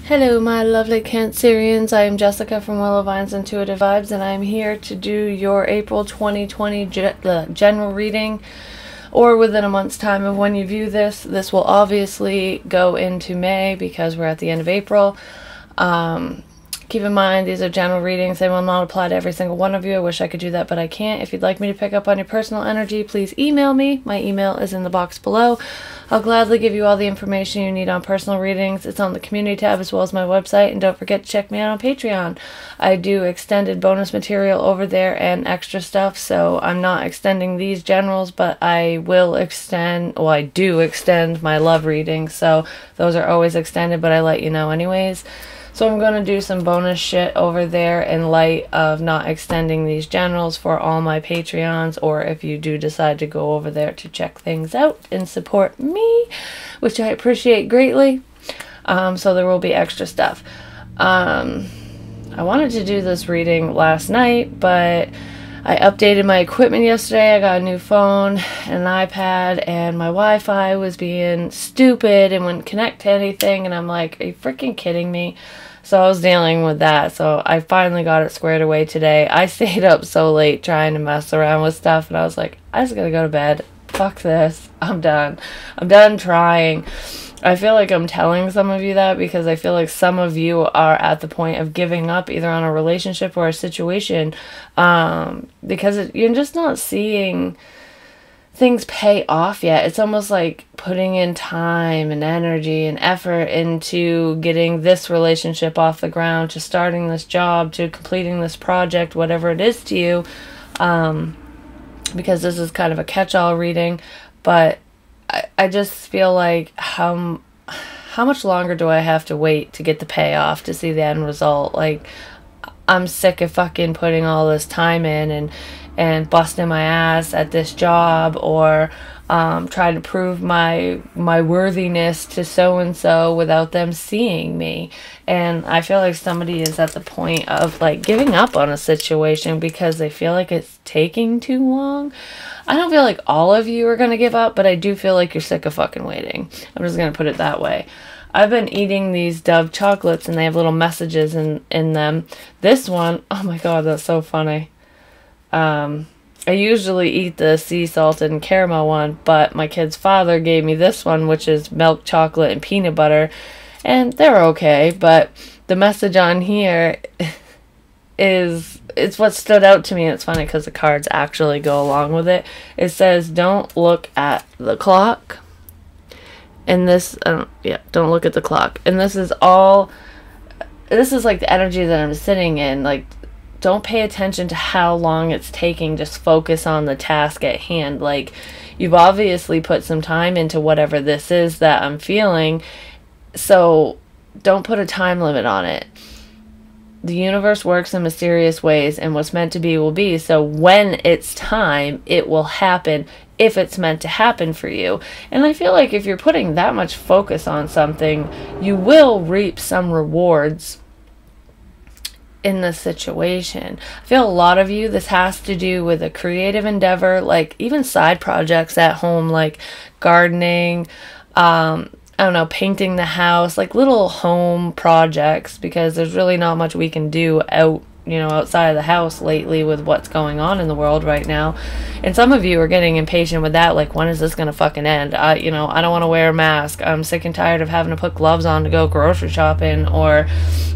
Hello, my lovely Cancerians. I am Jessica from Willow Vine's Intuitive Vibes, and I'm here to do your April 2020 general reading, or within a month's time of when you view this. This will obviously go into May because we're at the end of April. Keep in mind, these are general readings. They will not apply to every single one of you. I wish I could do that, but I can't. If you'd like me to pick up on your personal energy, please email me. My email is in the box below. I'll gladly give you all the information you need on personal readings. It's on the community tab as well as my website, and don't forget to check me out on Patreon. I do extended bonus material over there and extra stuff, so I'm not extending these generals, but I will extend, well, I do extend my love readings, so those are always extended, but I let you know anyways. So I'm going to do some bonus shit over there in light of not extending these generals for all my Patreons, or if you do decide to go over there to check things out and support me, which I appreciate greatly. So there will be extra stuff. I wanted to do this reading last night, but I updated my equipment yesterday. I got a new phone and an iPad, and my Wi-Fi was being stupid and wouldn't connect to anything, and I'm like, are you freaking kidding me? So I was dealing with that, so I finally got it squared away today. I stayed up so late trying to mess around with stuff, and I was like, I just gotta go to bed. Fuck this. I'm done. I'm done trying. I feel like I'm telling some of you that because I feel like some of you are at the point of giving up either on a relationship or a situation, because you're just not seeing things pay off yet. It's almost like putting in time and energy and effort into getting this relationship off the ground, to starting this job, to completing this project, whatever it is to you, because this is kind of a catch-all reading, but I just feel like how much longer do I have to wait to get the payoff, to see the end result? Like, I'm sick of fucking putting all this time in and busting my ass at this job, or trying to prove my worthiness to so-and-so without them seeing me. And I feel like somebody is at the point of like giving up on a situation because they feel like it's taking too long. I don't feel like all of you are going to give up, but I do feel like you're sick of fucking waiting. I'm just going to put it that way. I've been eating these Dove chocolates, and they have little messages in them. This one, oh my god, that's so funny. I usually eat the sea salted and caramel one, but my kid's father gave me this one, which is milk chocolate and peanut butter, and they're okay, but the message on here it's what stood out to me. It's funny because the cards actually go along with it. It says, don't look at the clock. And this, don't look at the clock. And this is like the energy that I'm sitting in. Like, don't pay attention to how long it's taking. Just focus on the task at hand. Like, you've obviously put some time into whatever this is that I'm feeling. So don't put a time limit on it. The universe works in mysterious ways, and what's meant to be will be. So when it's time, it will happen if it's meant to happen for you. And I feel like if you're putting that much focus on something, you will reap some rewards in this situation. I feel a lot of you, this has to do with a creative endeavor, like even side projects at home, like gardening, I don't know, painting the house, like little home projects, because there's really not much we can do outside of the house lately with what's going on in the world right now. And some of you are getting impatient with that, like, when is this gonna fucking end? I don't want to wear a mask. I'm sick and tired of having to put gloves on to go grocery shopping, or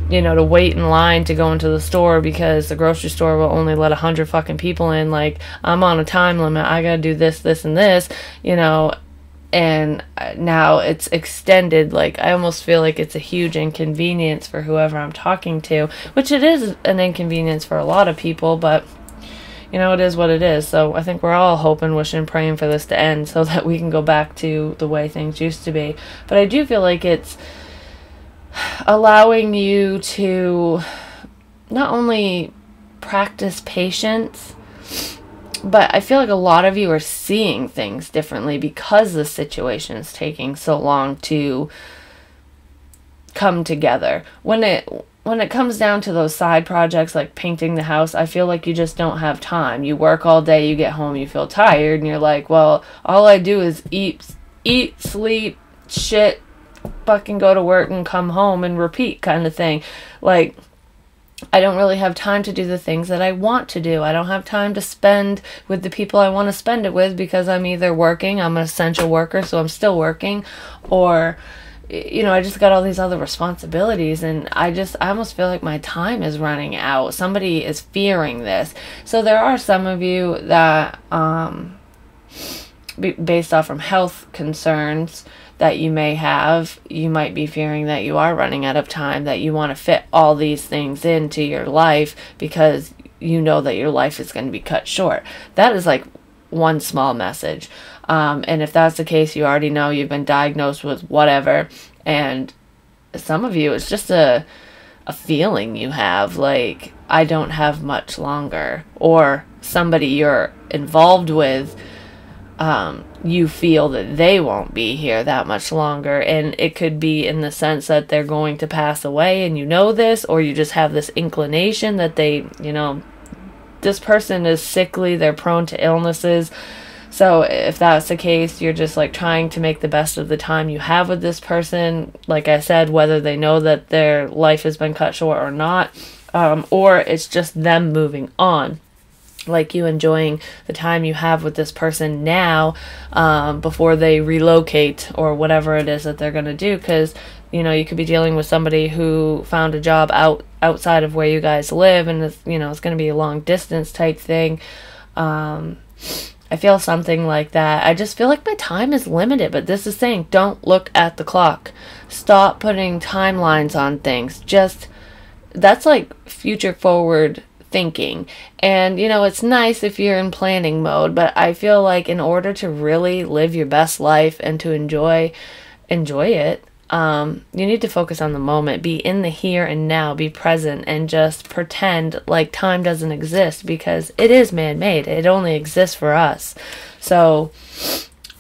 to wait in line to go into the store because the grocery store will only let 100 fucking people in. Like, I'm on a time limit. I gotta do this, this, and this, and now it's extended. Like, I almost feel like it's a huge inconvenience for whoever I'm talking to, which it is an inconvenience for a lot of people, but it is what it is. So I think we're all hoping, wishing, praying for this to end so that we can go back to the way things used to be. But I do feel like it's allowing you to not only practice patience, but I feel like a lot of you are seeing things differently because the situation is taking so long to come together. When it comes down to those side projects like painting the house, I feel like you just don't have time. You work all day, you get home, you feel tired, and you're like, well, all I do is eat, sleep, shit, fucking go to work and come home and repeat kind of thing. Like, I don't really have time to do the things that I want to do. I don't have time to spend with the people I want to spend it with because I'm either working, I'm an essential worker, so I'm still working, or, you know, I just got all these other responsibilities, and I almost feel like my time is running out. Somebody is fearing this. So there are some of you that, based off from health concerns that you may have, you might be fearing that you are running out of time, that you want to fit all these things into your life because you know that your life is going to be cut short. That is like one small message. And if that's the case, you already know you've been diagnosed with whatever. And some of you, it's just a feeling you have, like, I don't have much longer. Or somebody you're involved with, you feel that they won't be here that much longer, and it could be in the sense that they're going to pass away and you know this, or you just have this inclination that they, you know, this person is sickly, they're prone to illnesses. So if that's the case, you're just like trying to make the best of the time you have with this person, like I said, whether they know that their life has been cut short or not, or it's just them moving on. Like you enjoying the time you have with this person now, before they relocate or whatever it is that they're going to do. Because, you know, you could be dealing with somebody who found a job outside of where you guys live, and it's, you know, it's going to be a long distance type thing. I feel something like that. I just feel like my time is limited, but this is saying don't look at the clock. Stop putting timelines on things. Just, that's like future forward thinking. And, you know, it's nice if you're in planning mode, but I feel like in order to really live your best life and to enjoy it, you need to focus on the moment, be in the here and now, be present, and just pretend like time doesn't exist, because it is man-made. It only exists for us. So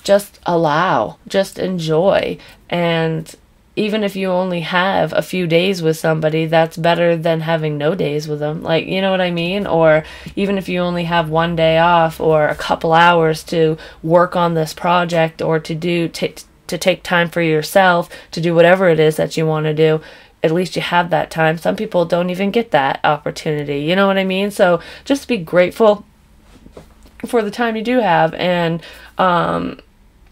just allow, just enjoy. And even if you only have a few days with somebody, that's better than having no days with them. Like, you know what I mean? Or even if you only have one day off or a couple hours to work on this project, or to take time for yourself, to do whatever it is that you want to do, at least you have that time. Some people don't even get that opportunity. You know what I mean? So just be grateful for the time you do have, and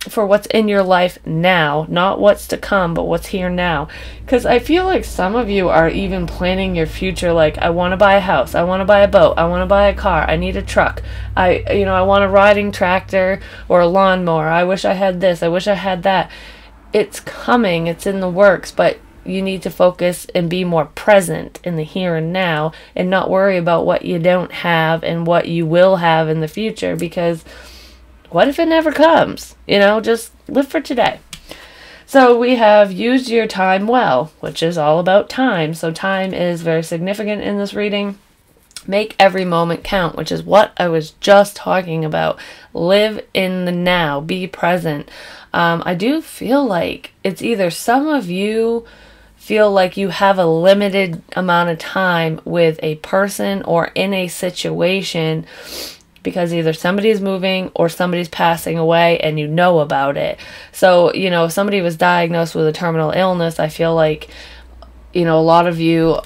for what's in your life now, not what's to come, but what's here now. Because I feel like some of you are even planning your future, like, I want to buy a house, I want to buy a boat, I want to buy a car, I need a truck, I want a riding tractor or a lawnmower, I wish I had this, I wish I had that. It's coming, it's in the works, but you need to focus and be more present in the here and now, and not worry about what you don't have and what you will have in the future, because what if it never comes? You know, just live for today. So we have used your time well, which is all about time. So time is very significant in this reading. Make every moment count, which is what I was just talking about. Live in the now. Be present. I do feel like it's either some of you feel like you have a limited amount of time with a person or in a situation, because either somebody's moving or somebody's passing away and you know about it. So, you know, if somebody was diagnosed with a terminal illness, I feel like, you know, a lot of you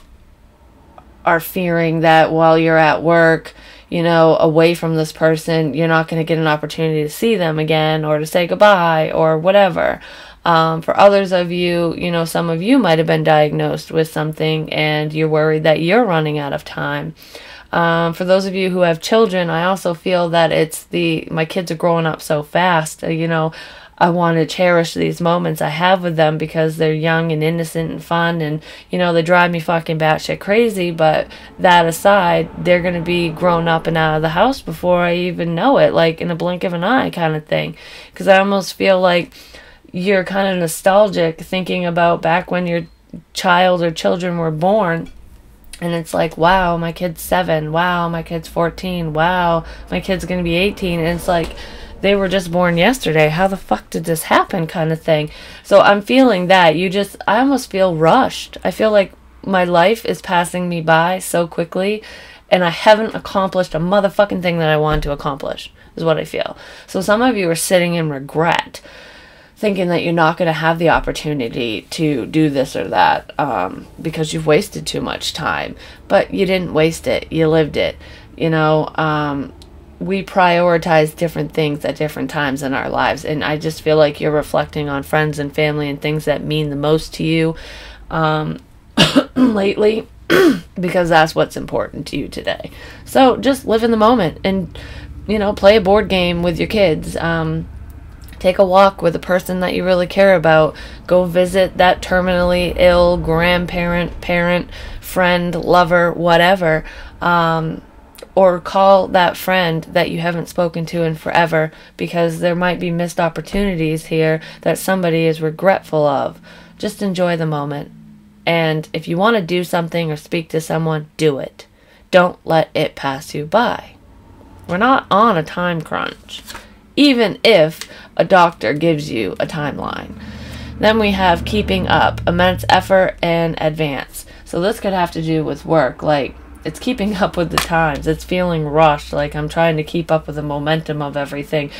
are fearing that while you're at work, you know, away from this person, you're not going to get an opportunity to see them again or to say goodbye or whatever. For others of you, you know, some of you might have been diagnosed with something and you're worried that you're running out of time. For those of you who have children, I also feel that it's my kids are growing up so fast. You know, I want to cherish these moments I have with them because they're young and innocent and fun, and, you know, they drive me fucking batshit crazy. But that aside, they're going to be grown up and out of the house before I even know it, like in a blink of an eye kind of thing. Because I almost feel like you're kind of nostalgic thinking about back when your child or children were born. And it's like, wow, my kid's 7. Wow, my kid's 14. Wow, my kid's going to be 18. And it's like, they were just born yesterday. How the fuck did this happen kind of thing? So I'm feeling that. I almost feel rushed. I feel like my life is passing me by so quickly, and I haven't accomplished a motherfucking thing that I wanted to accomplish, is what I feel. So some of you are sitting in regret. thinking that you're not going to have the opportunity to do this or that, because you've wasted too much time. But you didn't waste it. You lived it. You know, we prioritize different things at different times in our lives. And I just feel like you're reflecting on friends and family and things that mean the most to you lately, because that's what's important to you today. So just live in the moment and, you know, play a board game with your kids. Take a walk with a person that you really care about. Go visit that terminally ill grandparent, parent, friend, lover, whatever. Or call that friend that you haven't spoken to in forever, because there might be missed opportunities here that somebody is regretful of. Just enjoy the moment. And if you want to do something or speak to someone, do it. Don't let it pass you by. We're not on a time crunch, even if a doctor gives you a timeline. Then we have keeping up, immense effort, and advance. So this could have to do with work, like it's keeping up with the times. It's feeling rushed, like I'm trying to keep up with the momentum of everything.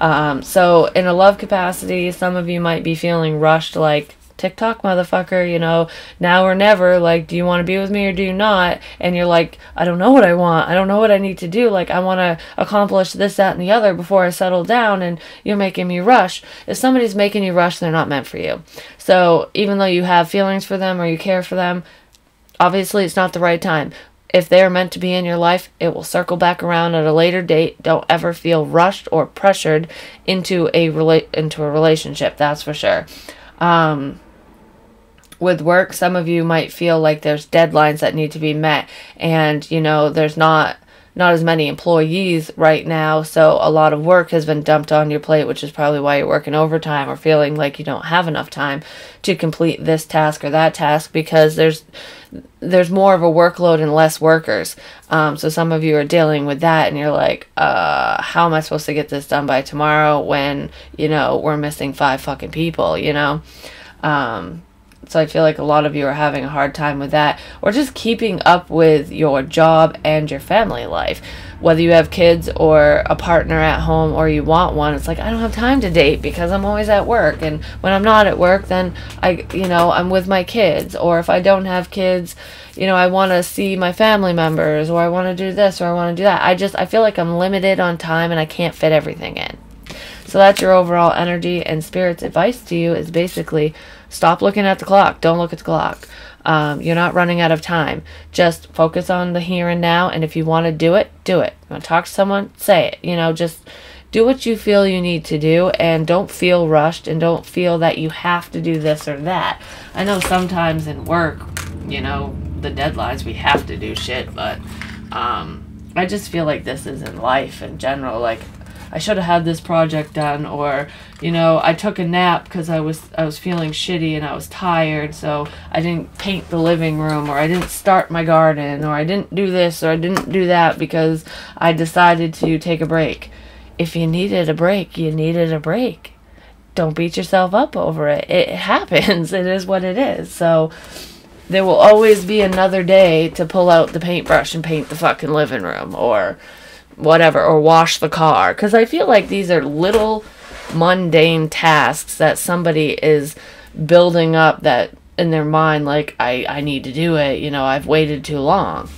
So in a love capacity, some of you might be feeling rushed, like TikTok motherfucker, you know, now or never, like, do you want to be with me or do you not? And you're like, I don't know what I want. I don't know what I need to do. Like, I want to accomplish this, that, and the other before I settle down, and you're making me rush. If somebody's making you rush, they're not meant for you. So even though you have feelings for them or you care for them, obviously it's not the right time. If they're meant to be in your life, it will circle back around at a later date. Don't ever feel rushed or pressured into a relationship. That's for sure. With work, some of you might feel like there's deadlines that need to be met, and you know there's not as many employees right now, so a lot of work has been dumped on your plate, which is probably why you're working overtime or feeling like you don't have enough time to complete this task or that task, because there's more of a workload and less workers. So some of you are dealing with that, and you're like, how am I supposed to get this done by tomorrow when, you know, we're missing 5 fucking people, you know? So I feel like a lot of you are having a hard time with that, or just keeping up with your job and your family life. Whether you have kids or a partner at home or you want one, it's like, I don't have time to date because I'm always at work. And when I'm not at work, then I'm with my kids. Or if I don't have kids, you know, I want to see my family members, or I want to do this, or I want to do that. I feel like I'm limited on time and I can't fit everything in. So that's your overall energy, and Spirit's advice to you is basically stop looking at the clock. Don't look at the clock. You're not running out of time. Just focus on the here and now, and if you want to do it, do it. You want to talk to someone, say it. You know, just do what you feel you need to do, and don't feel rushed, and don't feel that you have to do this or that. I know sometimes in work, you know, the deadlines, we have to do shit, but I just feel like this is in life in general. Like, I should have had this project done, or, you know, I took a nap because I was feeling shitty and I was tired, so I didn't paint the living room, or I didn't start my garden, or I didn't do this, or I didn't do that because I decided to take a break. If you needed a break, you needed a break. Don't beat yourself up over it. It happens. It is what it is. So there will always be another day to pull out the paintbrush and paint the fucking living room, or whatever, or wash the car, because I feel like these are little mundane tasks that somebody is building up that in their mind, like, I need to do it, you know, I've waited too long.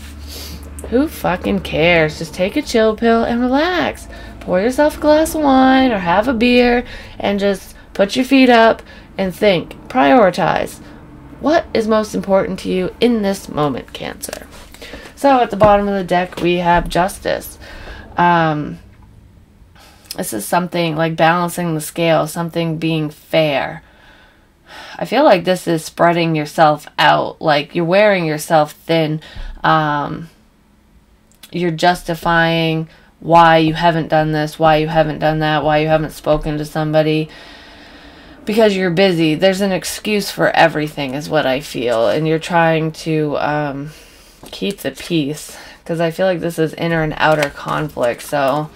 Who fucking cares? Just take a chill pill and relax. Pour yourself a glass of wine or have a beer and just put your feet up and think. Prioritize. What is most important to you in this moment, Cancer? So at the bottom of the deck we have Justice. This is something like balancing the scale, something being fair. I feel like this is spreading yourself out, like you're wearing yourself thin. You're justifying why you haven't done this, why you haven't done that, why you haven't spoken to somebody, because you're busy. There's an excuse for everything is what I feel, and you're trying to keep the peace, because I feel like this is inner and outer conflict. So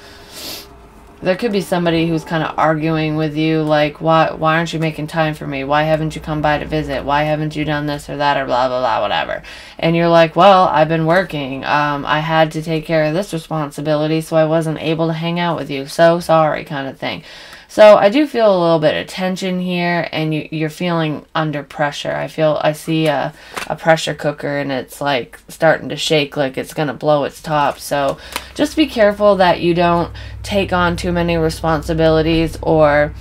there could be somebody who's kind of arguing with you, like, why aren't you making time for me? Why haven't you come by to visit? Why haven't you done this or that, or blah, blah, blah, whatever. And you're like, well, I've been working. I had to take care of this responsibility, so I wasn't able to hang out with you. So sorry, kind of thing. So I do feel a little bit of tension here, and you're feeling under pressure. I see a pressure cooker, and it's like starting to shake like it's going to blow its top. So just be careful that you don't take on too many responsibilities or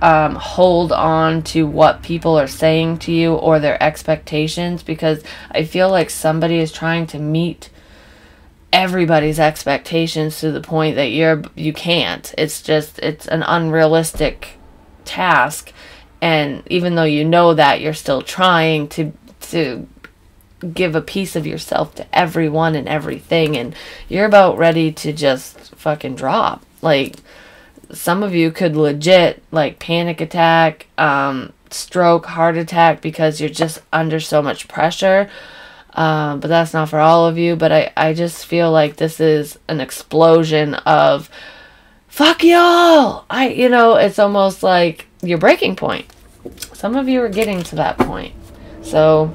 hold on to what people are saying to you or their expectations, because I feel like somebody is trying to meet everybody's expectations to the point that you can't. It's an unrealistic task, and even though you know that, you're still trying to give a piece of yourself to everyone and everything, and you're about ready to just fucking drop. Like, some of you could legit like panic attack, stroke, heart attack, because you're just under so much pressure. But that's not for all of you. But I just feel like this is an explosion of fuck y'all. It's almost like your breaking point. Some of you are getting to that point. So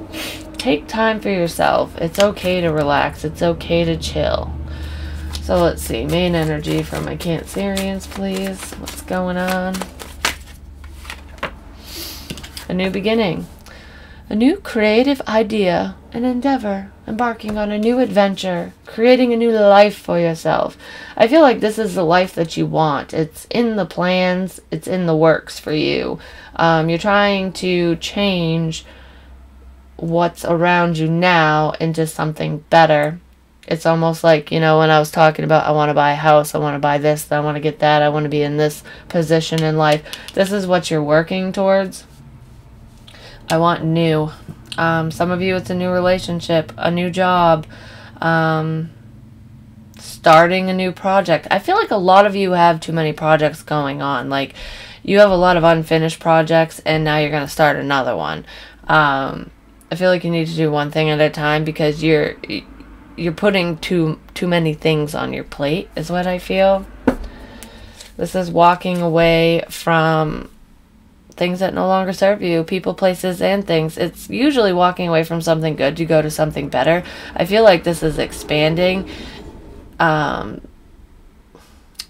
take time for yourself. It's okay to relax. It's okay to chill. So let's see. Main energy for my Cancerians, please. What's going on? A new beginning. A new creative idea, an endeavor, embarking on a new adventure, creating a new life for yourself. I feel like this is the life that you want. It's in the plans. It's in the works for you. You're trying to change what's around you now into something better. It's almost like, when I was talking about I want to buy a house, I want to buy this, I want to get that, I want to be in this position in life. This is what you're working towards. I want new. Some of you, it's a new relationship, a new job, starting a new project. I feel like a lot of you have too many projects going on. Like, you have a lot of unfinished projects, and now you're going to start another one. I feel like you need to do one thing at a time, because you're putting too many things on your plate, is what I feel. This is walking away from things that no longer serve you, people, places, and things. It's usually walking away from something good to go to something better. I feel like this is expanding,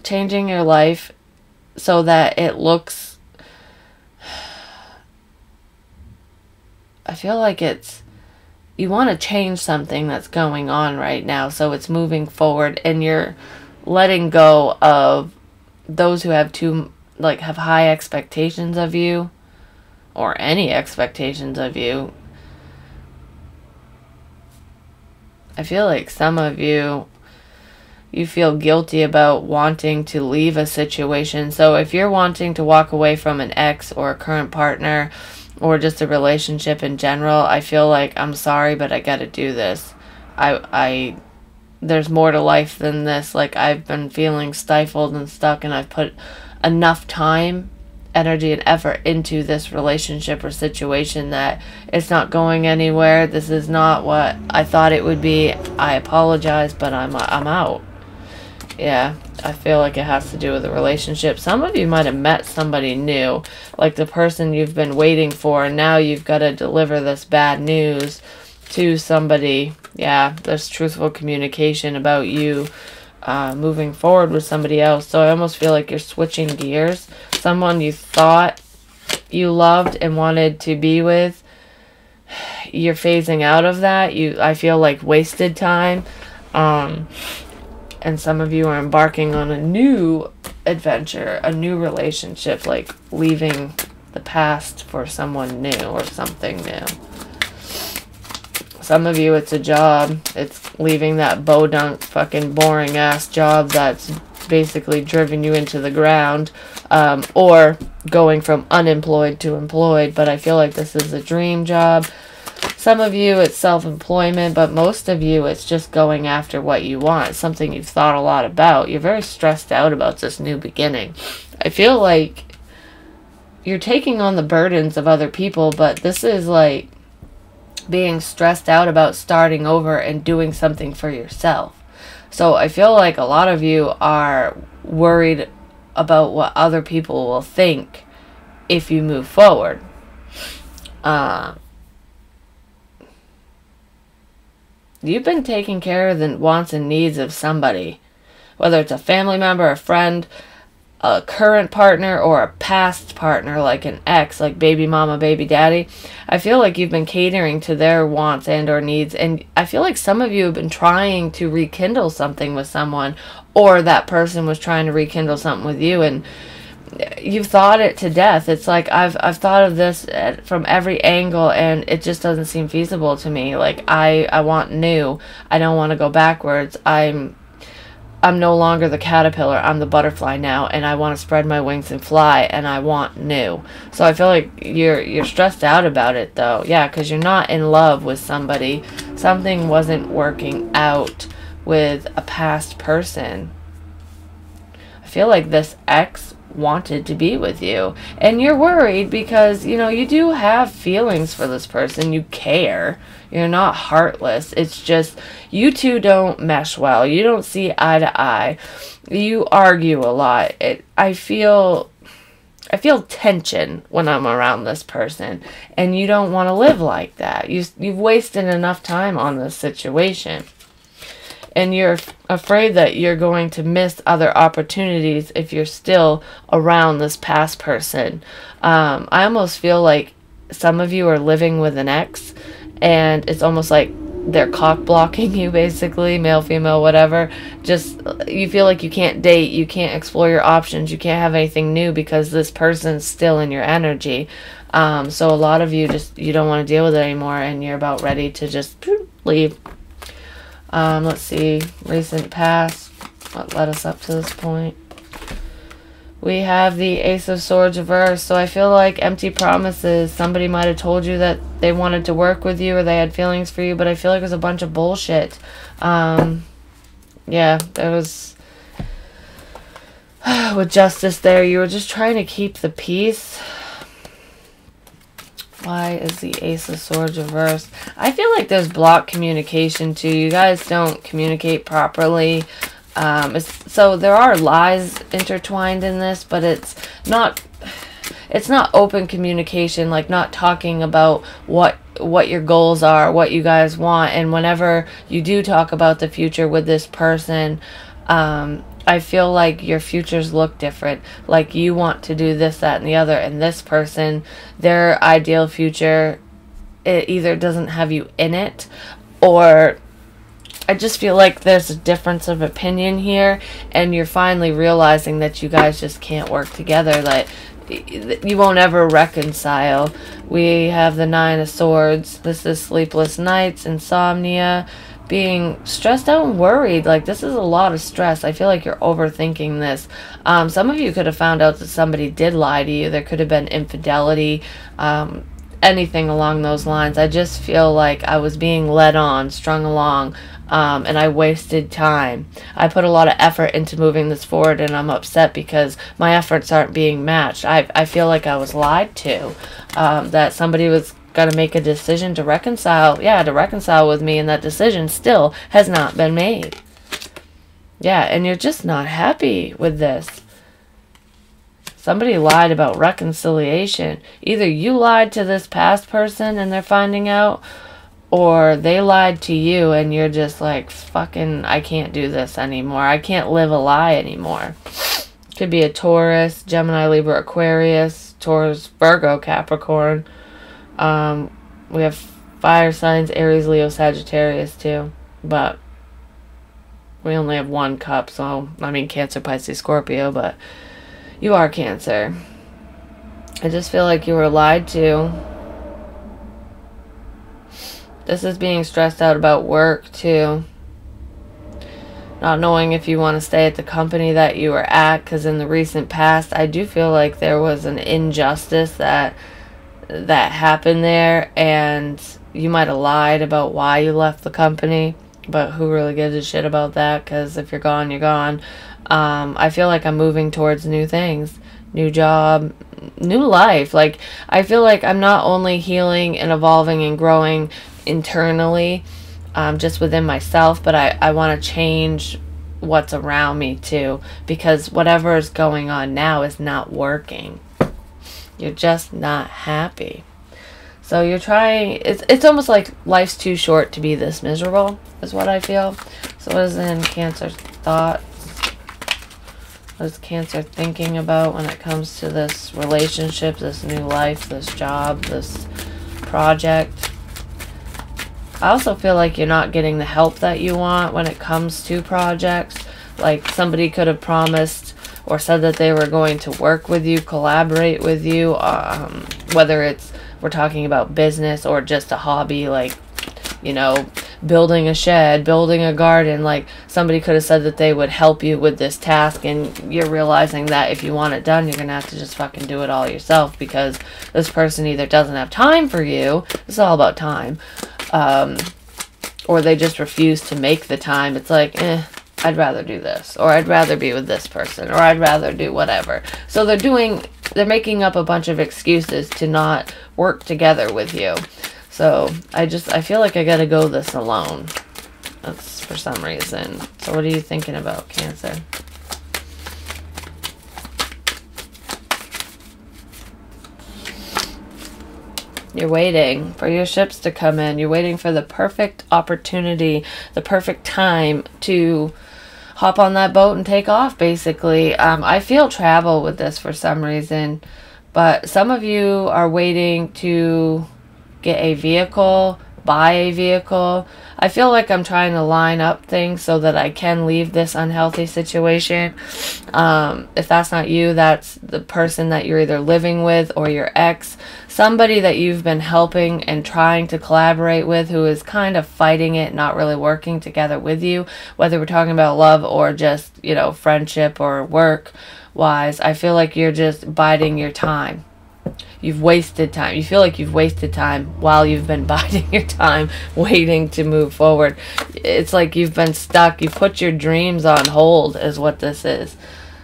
changing your life so that it looks... I feel like you want to change something that's going on right now, so it's moving forward, and you're letting go of those who have have high expectations of you, or any expectations of you. I feel like some of you feel guilty about wanting to leave a situation. So if you're wanting to walk away from an ex or a current partner, or just a relationship in general, I feel like, I'm sorry, but I gotta do this. There's more to life than this. Like, I've been feeling stifled and stuck, and I've put enough time, energy, and effort into this relationship or situation that it's not going anywhere. This is not what I thought it would be. I apologize, but I'm out. Yeah, I feel like it has to do with the relationship. Some of you might have met somebody new, like the person you've been waiting for, and now you've got to deliver this bad news to somebody. Yeah, there's truthful communication about you moving forward with somebody else. So I almost feel like you're switching gears. Someone you thought you loved and wanted to be with, you're phasing out of that. I feel like wasted time. And some of you are embarking on a new adventure, a new relationship, like leaving the past for someone new or something new. Some of you, it's a job. It's leaving that bodunk, fucking boring ass job that's basically driven you into the ground, or going from unemployed to employed. But I feel like this is a dream job. Some of you, it's self-employment, but most of you, it's just going after what you want, something you've thought a lot about. You're very stressed out about this new beginning. I feel like you're taking on the burdens of other people, but this is like being stressed out about starting over and doing something for yourself. So I feel like a lot of you are worried about what other people will think if you move forward. You've been taking care of the wants and needs of somebody, whether it's a family member, a friend, a current partner or a past partner, like an ex, like baby mama, baby daddy, I feel like you've been catering to their wants and or needs, and I feel like some of you have been trying to rekindle something with someone, or that person was trying to rekindle something with you, and you've thought it to death. It's like I've thought of this from every angle, and it just doesn't seem feasible to me. Like I want new. I don't want to go backwards. I'm no longer the caterpillar. I'm the butterfly now, and I want to spread my wings and fly, and I want new. So I feel like you're stressed out about it, though. Yeah, because you're not in love with somebody. Something wasn't working out with a past person. I feel like this ex wanted to be with you, and you're worried because, you know, you do have feelings for this person. You care. You're not heartless. It's just you two don't mesh well. You don't see eye to eye. You argue a lot. I feel tension when I'm around this person, and you don't want to live like that. You've wasted enough time on this situation. And you're afraid that you're going to miss other opportunities if you're still around this past person. I almost feel like some of you are living with an ex, and it's almost like they're cock blocking you, basically, male, female, whatever. Just, you feel like you can't date, you can't explore your options, you can't have anything new because this person's still in your energy. So a lot of you you don't want to deal with it anymore, and you're about ready to just leave. Let's see, recent past, what led us up to this point. We have the Ace of Swords reversed, so I feel like empty promises. Somebody might have told you that they wanted to work with you or they had feelings for you, but I feel like it was a bunch of bullshit. Yeah, there was, with Justice there, you were just trying to keep the peace. Why is the Ace of Swords reversed? I feel like there's blocked communication too. You guys don't communicate properly. So there are lies intertwined in this, but it's not open communication, like not talking about what your goals are, what you guys want. And whenever you do talk about the future with this person, I feel like your futures look different. Like you want to do this, that, and the other. And this person, their ideal future, it either doesn't have you in it, or I just feel like there's a difference of opinion here. And you're finally realizing that you guys just can't work together. That you won't ever reconcile. We have the Nine of Swords. This is sleepless nights, insomnia, being stressed out and worried. Like, this is a lot of stress. I feel like you're overthinking this. Some of you could have found out that somebody did lie to you. There could have been infidelity, anything along those lines. I just feel like I was being led on, strung along, and I wasted time. I put a lot of effort into moving this forward, and I'm upset because my efforts aren't being matched. I feel like I was lied to, that somebody was got to make a decision to reconcile. Yeah, to reconcile with me, and that decision still has not been made. Yeah, and you're just not happy with this. Somebody lied about reconciliation. Either you lied to this past person and they're finding out, or they lied to you and you're just like, fucking, I can't do this anymore. I can't live a lie anymore. Could be a Taurus, Gemini, Libra, Aquarius, Taurus, Virgo, Capricorn. We have fire signs, Aries, Leo, Sagittarius too, but we only have one cup, so I mean Cancer, Pisces, Scorpio, but you are Cancer. I just feel like you were lied to. This is being stressed out about work too. Not knowing if you want to stay at the company that you were at, because in the recent past, I do feel like there was an injustice that happened there, and you might have lied about why you left the company, but who really gives a shit about that? Because if you're gone, you're gone. I feel like I'm moving towards new things, new job, new life. Like, I feel like I'm not only healing and evolving and growing internally, just within myself, but I want to change what's around me too, because whatever is going on now is not working. You're just not happy. So you're trying, it's almost like life's too short to be this miserable, is what I feel. So what is in Cancer's thoughts? What is Cancer thinking about when it comes to this relationship, this new life, this job, this project? I also feel like you're not getting the help that you want when it comes to projects. Like somebody could have promised or said that they were going to work with you, collaborate with you, whether it's we're talking about business or just a hobby, like, you know, building a shed, building a garden. Like somebody could have said that they would help you with this task, and you're realizing that if you want it done, you're gonna have to just fucking do it all yourself, because this person either doesn't have time for you, it's all about time, or they just refuse to make the time. It's like, I'd rather do this, or I'd rather be with this person, or I'd rather do whatever. So they're making up a bunch of excuses to not work together with you. So I feel like I gotta go this alone. That's for some reason. So what are you thinking about, Cancer? You're waiting for your ships to come in. You're waiting for the perfect opportunity, the perfect time to hop on that boat and take off, basically. I feel travel with this for some reason, but some of you are waiting to get a vehicle, buy a vehicle. I feel like I'm trying to line up things so that I can leave this unhealthy situation. If that's not you, that's the person that you're either living with or your ex. Somebody that you've been helping and trying to collaborate with who is kind of fighting it, not really working together with you. Whether we're talking about love or just, you know, friendship or work-wise, I feel like you're just biding your time. You've wasted time. You feel like you've wasted time while you've been biding your time, waiting to move forward. It's like you've been stuck. You put your dreams on hold is what this is.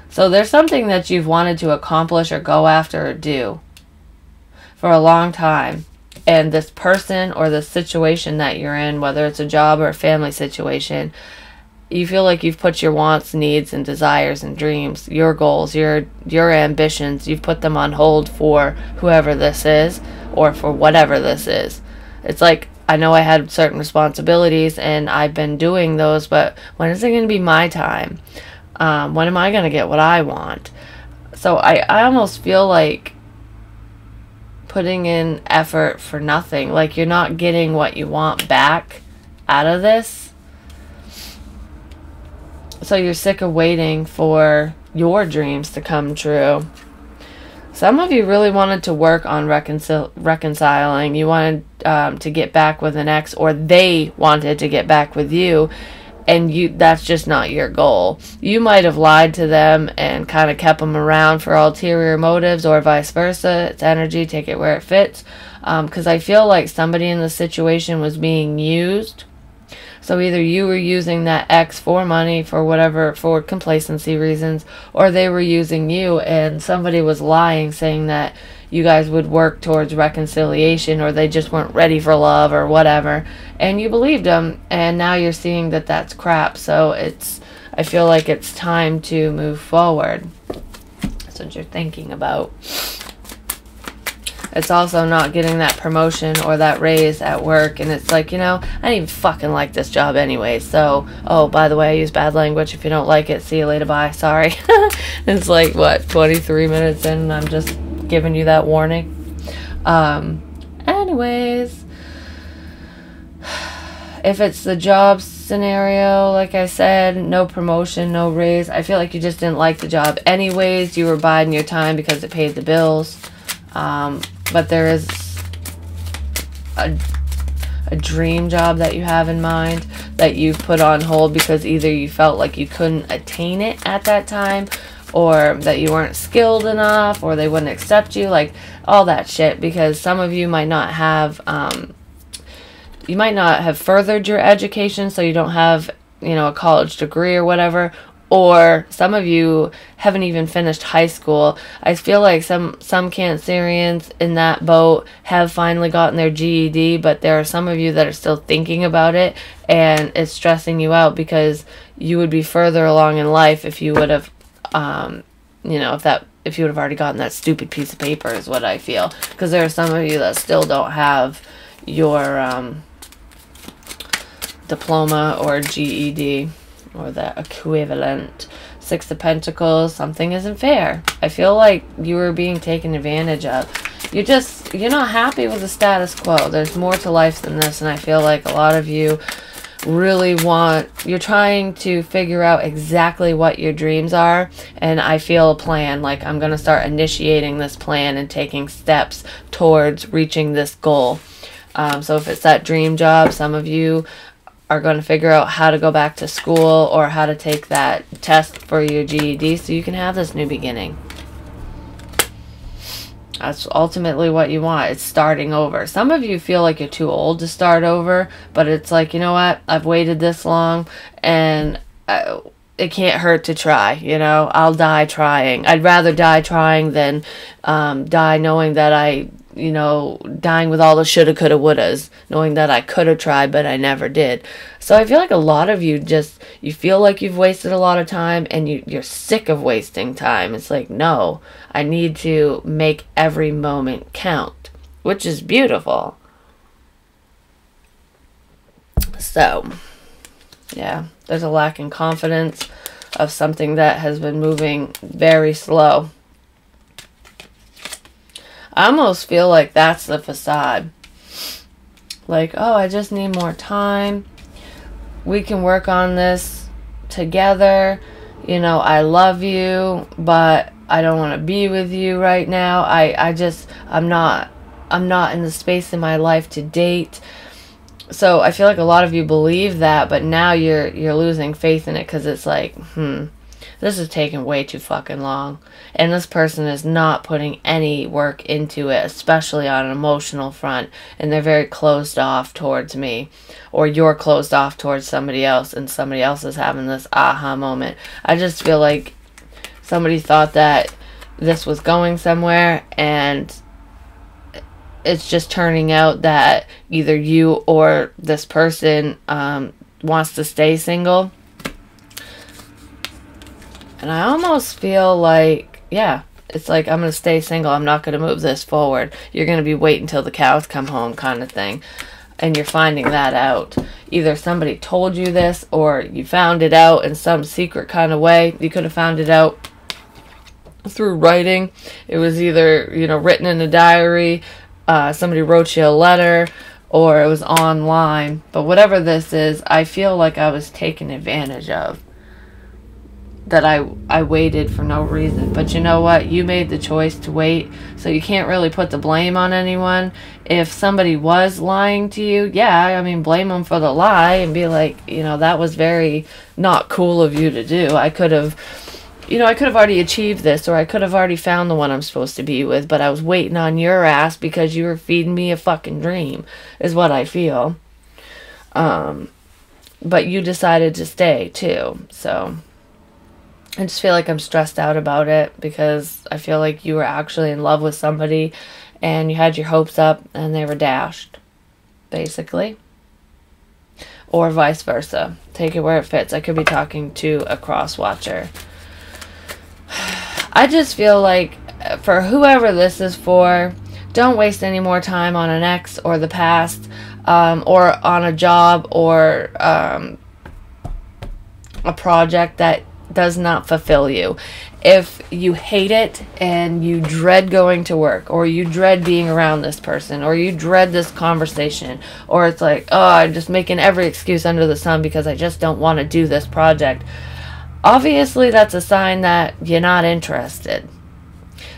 So there's something that you've wanted to accomplish or go after or do for a long time. And this person or the situation that you're in, whether it's a job or a family situation, you feel like you've put your wants, needs, and desires and dreams, your goals, your ambitions, you've put them on hold for whoever this is or for whatever this is. It's like, I know I had certain responsibilities and I've been doing those, but when is it going to be my time? When am I going to get what I want? So I almost feel like putting in effort for nothing. Like you're not getting what you want back out of this. So you're sick of waiting for your dreams to come true. Some of you really wanted to work on reconciling. You wanted to get back with an ex, or they wanted to get back with you, and that's just not your goal. You might have lied to them and kind of kept them around for ulterior motives, or vice versa. It's energy, take it where it fits. Because I feel like somebody in the situation was being used. So either you were using that ex for money, for whatever, for complacency reasons, or they were using you and somebody was lying, saying that you guys would work towards reconciliation, or they just weren't ready for love or whatever. And you believed them, and now you're seeing that that's crap. So I feel like it's time to move forward. That's what you're thinking about. It's also not getting that promotion or that raise at work. And it's like, you know, I didn't even fucking like this job anyway. So, oh, by the way, I use bad language. If you don't like it, see you later, bye. Sorry. It's like, what, 23 minutes in and I'm just giving you that warning. Anyways, if it's the job scenario, like I said, no promotion, no raise. I feel like you just didn't like the job anyways. You were biding your time because it paid the bills. But there is a dream job that you have in mind that you put on hold because either you felt like you couldn't attain it at that time, or that you weren't skilled enough, or they wouldn't accept you, like all that shit. Because some of you might not have furthered your education, so you don't have, you know, a college degree or whatever. Or some of you haven't even finished high school. I feel like some Cancerians in that boat have finally gotten their GED, but there are some of you that are still thinking about it, and it's stressing you out because you would be further along in life if you would have, you know, if you would have already gotten that stupid piece of paper is what I feel. Because there are some of you that still don't have your diploma or GED. Or the equivalent. Six of Pentacles, something isn't fair. I feel like you were being taken advantage of. You're not happy with the status quo. There's more to life than this, and I feel like a lot of you really you're trying to figure out exactly what your dreams are, and I feel a plan, like I'm going to start initiating this plan and taking steps towards reaching this goal. So if it's that dream job, some of you are going to figure out how to go back to school or how to take that test for your GED so you can have this new beginning. That's ultimately what you want. It's starting over. Some of you feel like you're too old to start over, but it's like, you know what? I've waited this long, and it can't hurt to try. You know, I'll die trying. I'd rather die trying than die knowing that dying with all the shoulda, coulda, wouldas, knowing that I could have tried, but I never did. So I feel like a lot of you you feel like you've wasted a lot of time, and you're sick of wasting time. It's like, no, I need to make every moment count, which is beautiful. So, yeah, there's a lack in confidence of something that has been moving very slow. I almost feel like that's the facade. Like, oh, I just need more time. We can work on this together. You know, I love you, but I don't want to be with you right now. I'm not in the space in my life to date. So I feel like a lot of you believe that, but now you're losing faith in it, because it's like, this is taking way too fucking long. And this person is not putting any work into it, especially on an emotional front. And they're very closed off towards me. Or you're closed off towards somebody else, and somebody else is having this aha moment. I just feel like somebody thought that this was going somewhere, and it's just turning out that either you or this person wants to stay single. And I almost feel like, yeah, it's like, I'm going to stay single. I'm not going to move this forward. You're going to be waiting until the cows come home kind of thing. And you're finding that out. Either somebody told you this, or you found it out in some secret kind of way. You could have found it out through writing. It was either, written in a diary, somebody wrote you a letter, or it was online. But whatever this is, I feel like I was taken advantage of. That I waited for no reason. But you know what? You made the choice to wait, so you can't really put the blame on anyone. If somebody was lying to you, yeah, I mean, blame them for the lie and be like, that was very not cool of you to do. I could have already achieved this, or I could have already found the one I'm supposed to be with, but I was waiting on your ass because you were feeding me a fucking dream, is what I feel. But you decided to stay too, so I just feel like I'm stressed out about it, because I feel like you were actually in love with somebody and you had your hopes up and they were dashed, basically. Or vice versa. Take it where it fits. I could be talking to a cross-watcher. I just feel like for whoever this is for, don't waste any more time on an ex or the past, or on a job, or a project that does not fulfill you. If you hate it and you dread going to work, or you dread being around this person, or you dread this conversation, or it's like, oh, I'm just making every excuse under the sun because I just don't want to do this project, obviously that's a sign that you're not interested.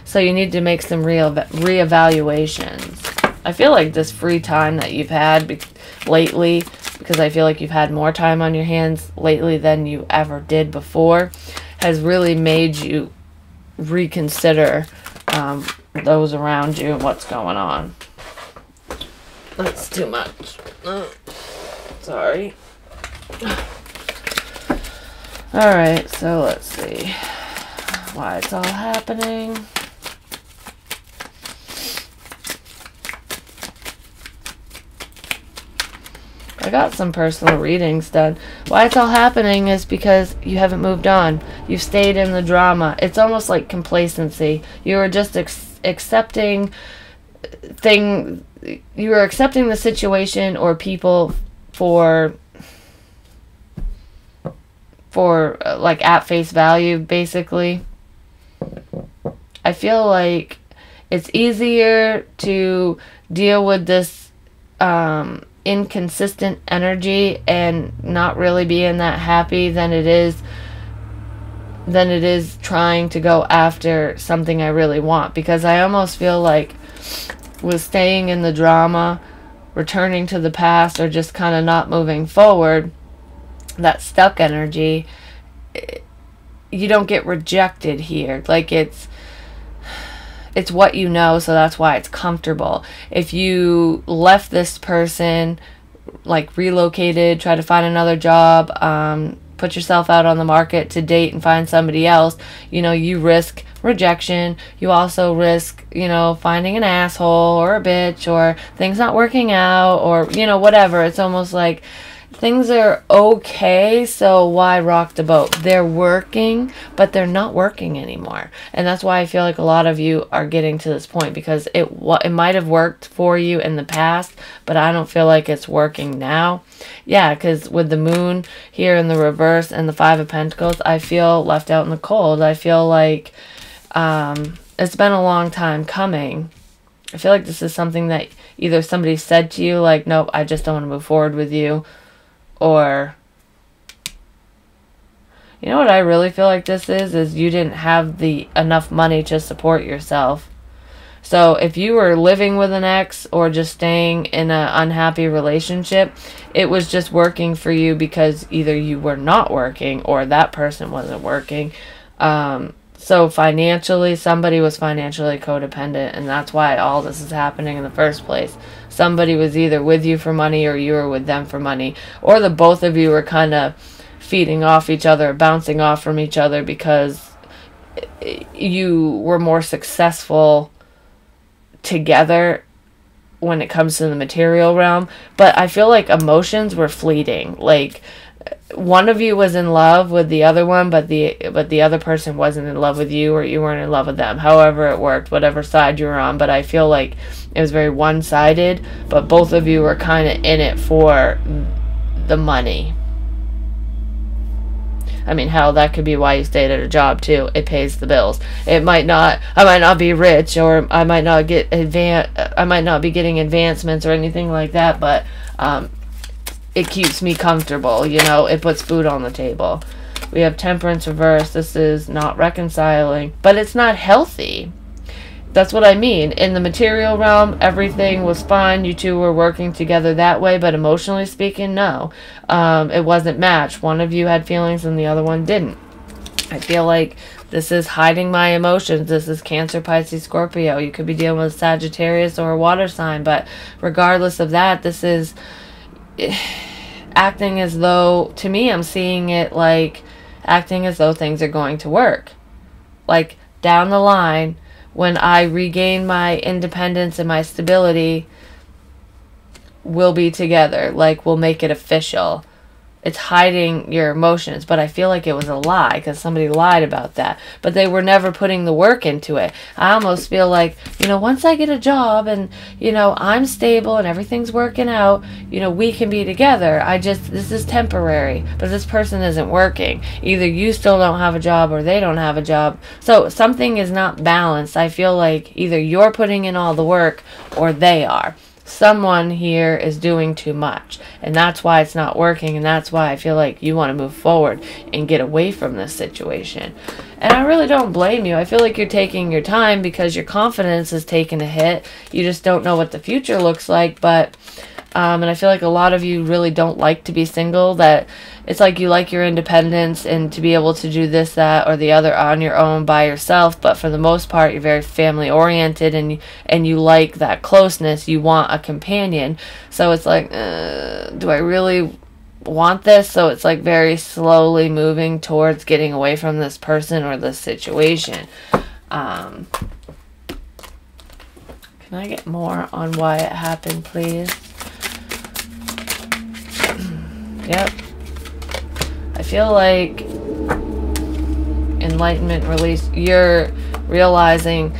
So you need to make some reevaluations. I feel like this free time that you've had lately, because I feel like you've had more time on your hands lately than you ever did before, has really made you reconsider those around you and what's going on. That's too much. Sorry. Alright, so let's see why it's all happening. I got some personal readings done. Why it's all happening is because you haven't moved on. You've stayed in the drama. It's almost like complacency. You were just accepting you were accepting the situation or people for for like at face value, basically. I feel like it's easier to deal with this inconsistent energy and not really being that happy than it is trying to go after something I really want. Because I almost feel like with staying in the drama, returning to the past, or just kind of not moving forward, that stuck energy, you don't get rejected here. Like it's what you know, so that's why it's comfortable. If you left this person, like relocated, try to find another job, put yourself out on the market to date and find somebody else, you risk rejection. You also risk, finding an asshole or a bitch, or things not working out, or, whatever. It's almost like things are okay, so why rock the boat? They're working, but they're not working anymore. And that's why I feel like a lot of you are getting to this point, because it might have worked for you in the past, but I don't feel like it's working now. Yeah, because with the moon here in the reverse and the Five of Pentacles, I feel left out in the cold. I feel like it's been a long time coming. I feel like this is something that either somebody said to you, like, nope, I just don't want to move forward with you. Or, what I really feel like this is you didn't have enough money to support yourself. So if you were living with an ex or just staying in an unhappy relationship, it was just working for you because either you were not working or that person wasn't working. So financially, somebody was financially codependent, and that's why all this is happening in the first place. Somebody was either with you for money or you were with them for money. Or the both of you were kind of feeding off each other, bouncing off from each other because you were more successful together when it comes to the material realm. But I feel like emotions were fleeting. Like, one of you was in love with the other one, but the other person wasn't in love with you, or you weren't in love with them. However it worked, whatever side you were on. But I feel like it was very one-sided, but both of you were kind of in it for the money. I mean, hell, that could be why you stayed at a job too. It pays the bills. I might not be rich, or I might not be getting advancements or anything like that, but it keeps me comfortable, it puts food on the table. We have Temperance reverse. This is not reconciling, but it's not healthy. That's what I mean. In the material realm, everything was fine. You two were working together that way, but emotionally speaking, no. It wasn't matched. One of you had feelings and the other one didn't. I feel like this is hiding my emotions. This is Cancer, Pisces, Scorpio. You could be dealing with Sagittarius or a water sign, but regardless of that, this is acting as though, to me, I'm seeing it like acting as though things are going to work. Like, down the line, when I regain my independence and my stability, we'll be together. Like, we'll make it official. It's hiding your emotions, but I feel like it was a lie because somebody lied about that. But they were never putting the work into it. I almost feel like, once I get a job and, I'm stable and everything's working out, we can be together. This is temporary, but this person isn't working. Either you still don't have a job or they don't have a job. So something is not balanced. I feel like either you're putting in all the work or they are. Someone here is doing too much, and that's why it's not working, and that's why I feel like you want to move forward and get away from this situation. And I really don't blame you. I feel like you're taking your time because your confidence is taking a hit. You just don't know what the future looks like, but and I feel like a lot of you really don't like to be single. That it's like you like your independence and to be able to do this, that, or the other on your own by yourself. But for the most part, you're very family oriented, and you like that closeness. You want a companion. So it's like, do I really want this? So it's like very slowly moving towards getting away from this person or this situation. Can I get more on why it happened, please? Yep. I feel like enlightenment, release, you're realizing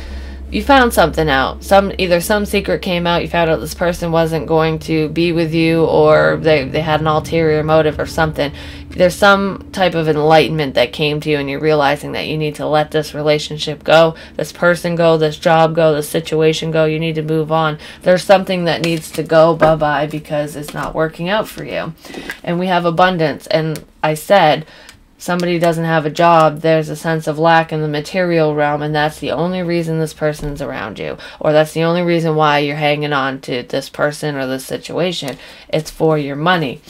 you found something out. Either some secret came out, you found out this person wasn't going to be with you, or they had an ulterior motive or something. There's some type of enlightenment that came to you, and you're realizing that you need to let this relationship go, this person go, this job go, this situation go. You need to move on. There's something that needs to go bye-bye because it's not working out for you. And we have abundance. And I said, somebody doesn't have a job, there's a sense of lack in the material realm, and that's the only reason this person's around you, or that's the only reason why you're hanging on to this person or this situation. It's for your money.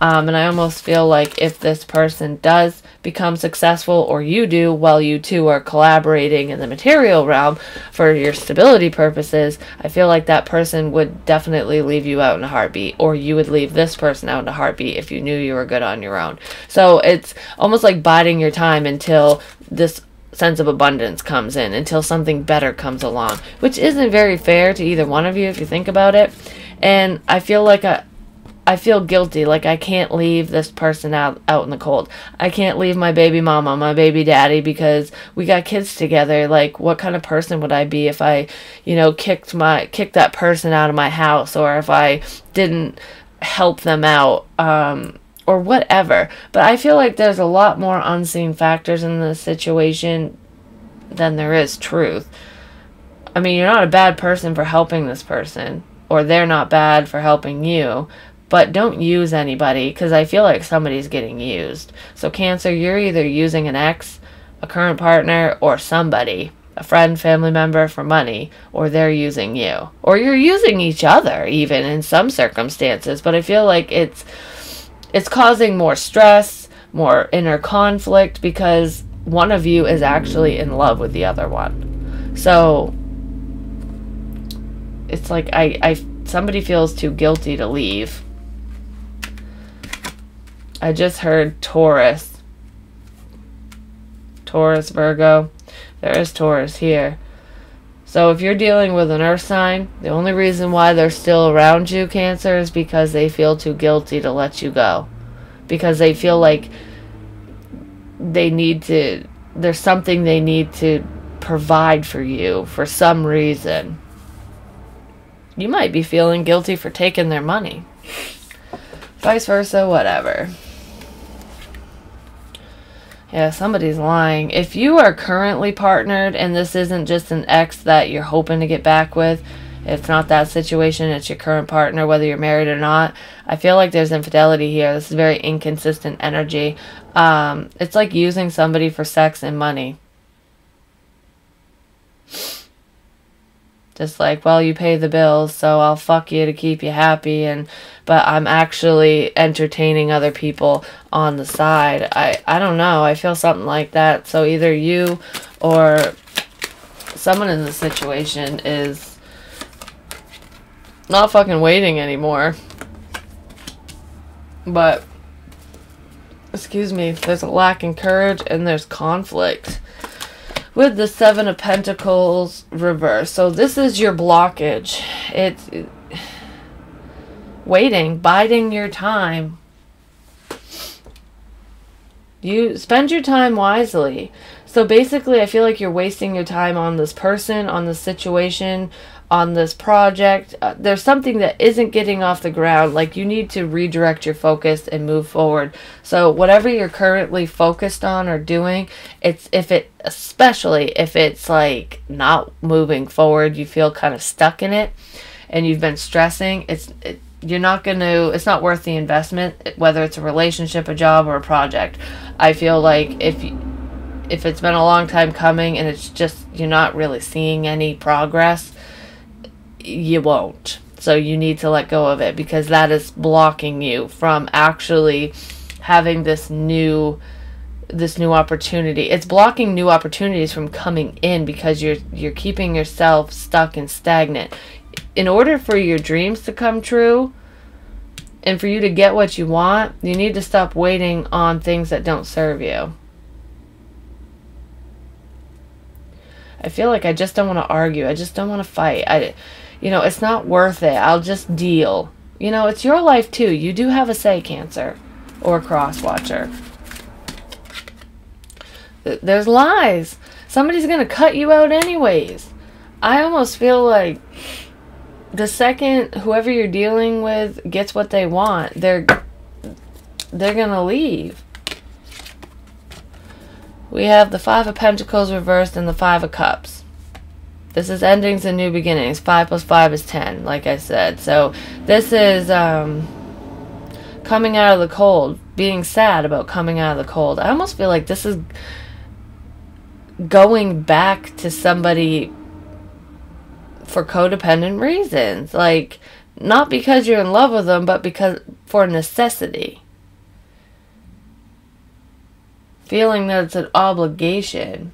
And I almost feel like if this person does become successful, or you do, while you two are collaborating in the material realm for your stability purposes, I feel like that person would definitely leave you out in a heartbeat, or you would leave this person out in a heartbeat if you knew you were good on your own. So it's almost like biding your time until this sense of abundance comes in, until something better comes along, which isn't very fair to either one of you if you think about it. And I feel like I feel guilty, like I can't leave this person out in the cold. I can't leave my baby mama, my baby daddy, because we got kids together. Like, what kind of person would I be if I, kicked that person out of my house, or if I didn't help them out, or whatever. But I feel like there's a lot more unseen factors in this situation than there is truth. I mean, you're not a bad person for helping this person, or they're not bad for helping you. But don't use anybody, because I feel like somebody's getting used. So Cancer, you're either using an ex, a current partner, or somebody, a friend, family member, for money, or they're using you. Or you're using each other, even in some circumstances. But I feel like it's causing more stress, more inner conflict, because one of you is actually in love with the other one. So it's like somebody feels too guilty to leave. I just heard Taurus. Taurus, Virgo. There is Taurus here. So if you're dealing with an earth sign, the only reason why they're still around you, Cancer, is because they feel too guilty to let you go. Because they feel like there's something they need to provide for you for some reason. You might be feeling guilty for taking their money. Vice versa, whatever. Yeah, somebody's lying. If you are currently partnered and this isn't just an ex that you're hoping to get back with, it's not that situation, it's your current partner, whether you're married or not, I feel like there's infidelity here. This is very inconsistent energy. It's like using somebody for sex and money. Just like, well, you pay the bills, so I'll fuck you to keep you happy, but I'm actually entertaining other people on the side. I don't know. I feel something like that. So either you or someone in this situation is not fucking waiting anymore. But, excuse me, there's a lack in courage and there's conflict. With the Seven of Pentacles reverse. So this is your blockage. It's waiting, biding your time. You spend your time wisely. So basically, I feel like you're wasting your time on this person, on this situation, on this project. There's something that isn't getting off the ground. Like, you need to redirect your focus and move forward. So whatever you're currently focused on or doing, especially if it's like not moving forward, you feel kind of stuck in it and you've been stressing, it's not worth the investment, whether it's a relationship, a job, or a project. I feel like if it's been a long time coming and it's just you're not really seeing any progress, you won't. So you need to let go of it, because that is blocking you from actually having this new opportunity. It's blocking new opportunities from coming in, because you're keeping yourself stuck and stagnant. In order for your dreams to come true and for you to get what you want, you need to stop waiting on things that don't serve you. I feel like I just don't want to argue. I just don't want to fight. It's not worth it. I'll just deal. It's your life too. You do have a say, Cancer, or cross watcher. There's lies. Somebody's going to cut you out anyways. I almost feel like the second whoever you're dealing with gets what they want, they're gonna leave. We have the Five of Pentacles reversed and the Five of Cups. This is endings and new beginnings. 5 plus 5 is 10, like I said. So this is coming out of the cold, being sad about coming out of the cold. I almost feel like this is going back to somebody for codependent reasons. Like, not because you're in love with them, but because for necessity. Feeling that it's an obligation.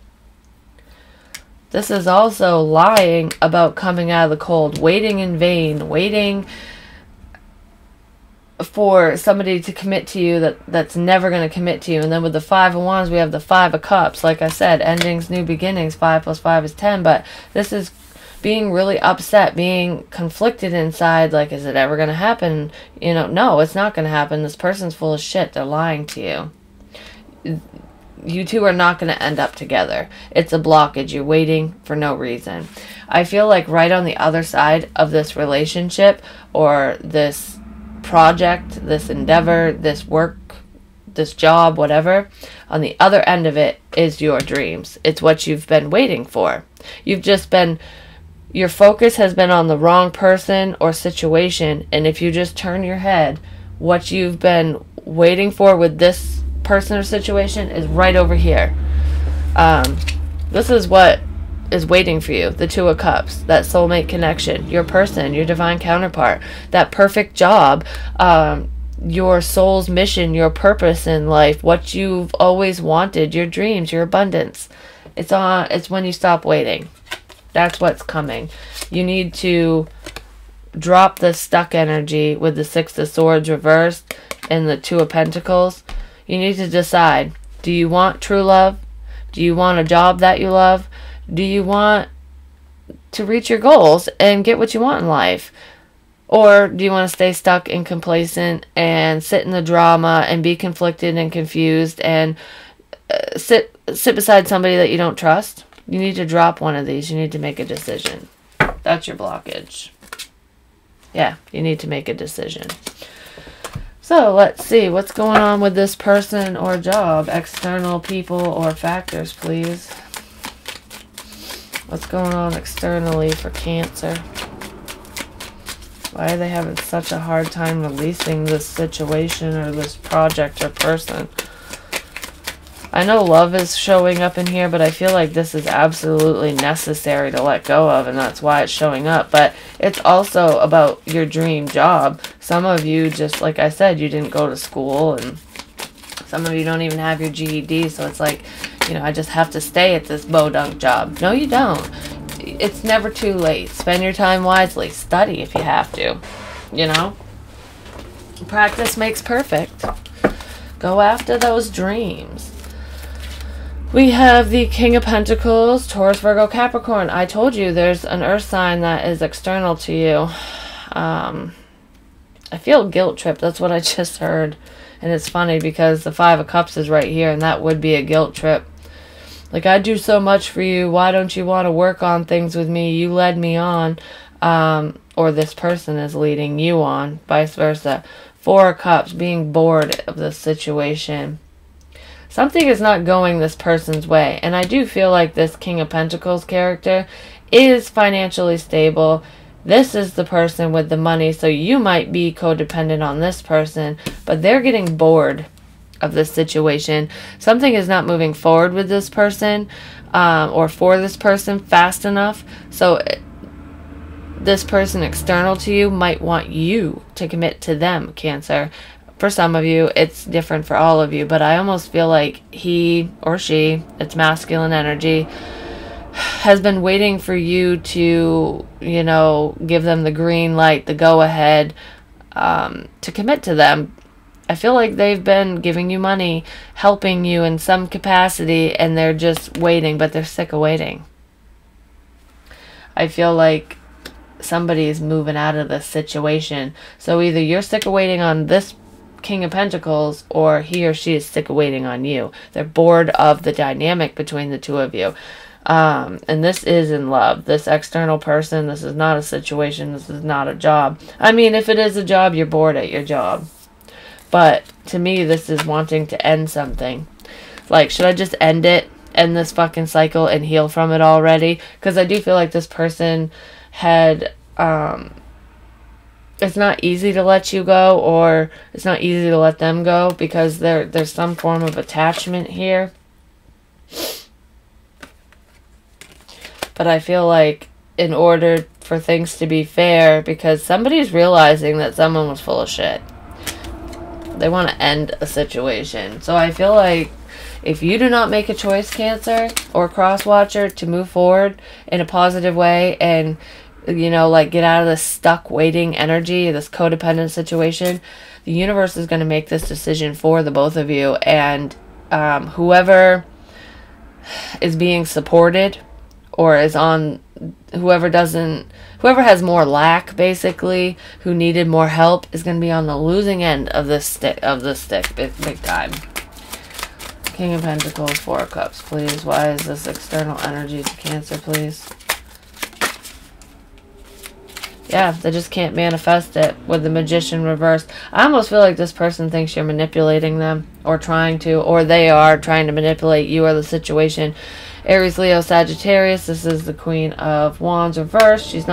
This is also lying about coming out of the cold, waiting in vain, waiting for somebody to commit to you that's never going to commit to you. And then with the Five of Wands, we have the Five of Cups. Like I said, endings, new beginnings. 5 plus 5 is 10. But this is being really upset, being conflicted inside. Like, is it ever going to happen? You know, no, it's not going to happen. This person's full of shit. They're lying to you. You two are not going to end up together. It's a blockage. You're waiting for no reason. I feel like right on the other side of this relationship or this project, this endeavor, this work, this job, whatever, on the other end of it is your dreams. It's what you've been waiting for. You've just been, your focus has been on the wrong person or situation, and if you just turn your head, what you've been waiting for with this person or situation is right over here. This is what is waiting for you. The Two of Cups, that soulmate connection, your person, your divine counterpart, that perfect job, your soul's mission, your purpose in life, what you've always wanted, your dreams, your abundance. It's when you stop waiting. That's what's coming. You need to drop the stuck energy with the Six of Swords reversed and the Two of Pentacles. You need to decide, do you want true love? Do you want a job that you love? Do you want to reach your goals and get what you want in life? Or do you want to stay stuck and complacent and sit in the drama and be conflicted and confused and sit beside somebody that you don't trust? You need to drop one of these. You need to make a decision. That's your blockage. Yeah, you need to make a decision. So let's see what's going on with this person or job. External people or factors, please. What's going on externally for Cancer? Why are they having such a hard time releasing this situation or this project or person? I know love is showing up in here, but I feel like this is absolutely necessary to let go of, and that's why it's showing up. But it's also about your dream job. Some of you, just like I said, you didn't go to school, and some of you don't even have your GED, so it's like, you know, I just have to stay at this bodunk job. No, you don't. It's never too late. Spend your time wisely. Study if you have to. You know? Practice makes perfect. Go after those dreams. We have the King of Pentacles, Taurus, Virgo, Capricorn. I told you there's an earth sign that is external to you. I feel guilt trip. That's what I just heard. And it's funny because the Five of Cups is right here, and that would be a guilt trip. Like, I do so much for you. Why don't you want to work on things with me? You led me on. Or this person is leading you on. Vice versa. Four of Cups, being bored of the situation. Something is not going this person's way. And I do feel like this King of Pentacles character is financially stable. This is the person with the money. So you might be codependent on this person. But they're getting bored of this situation. Something is not moving forward with this person. Or for this person fast enough. So this person external to you might want you to commit to them, Cancer. For some of you, it's different for all of you, but I almost feel like he or she, it's masculine energy, has been waiting for you to, you know, give them the green light, the go-ahead, to commit to them. I feel like they've been giving you money, helping you in some capacity, and they're just waiting, but they're sick of waiting. I feel like somebody is moving out of this situation. So either you're sick of waiting on this King of Pentacles, or he or she is sick of waiting on you. They're bored of the dynamic between the two of you. And this is in love. This external person, this is not a situation, this is not a job. I mean, if it is a job, you're bored at your job. But to me, this is wanting to end something. Like, should I just end it? End this fucking cycle and heal from it already? Because I do feel like this person had, it's not easy to let you go, or it's not easy to let them go, because there's some form of attachment here. But I feel like in order for things to be fair, because somebody's realizing that someone was full of shit, they want to end a situation. So I feel like if you do not make a choice, Cancer or Cross-Watcher, to move forward in a positive way and, you know, like, get out of this stuck waiting energy, this codependent situation, the universe is going to make this decision for the both of you. And whoever is being supported, or is on, whoever has more lack, basically, who needed more help, is going to be on the losing end of this stick, big time. King of Pentacles, Four of Cups, please. Why is this external energy to Cancer, please? Yeah, they just can't manifest it with the Magician reversed. I almost feel like this person thinks you're manipulating them, or trying to, or they are trying to manipulate you or the situation. Aries, Leo, Sagittarius. This is the Queen of Wands reversed. She's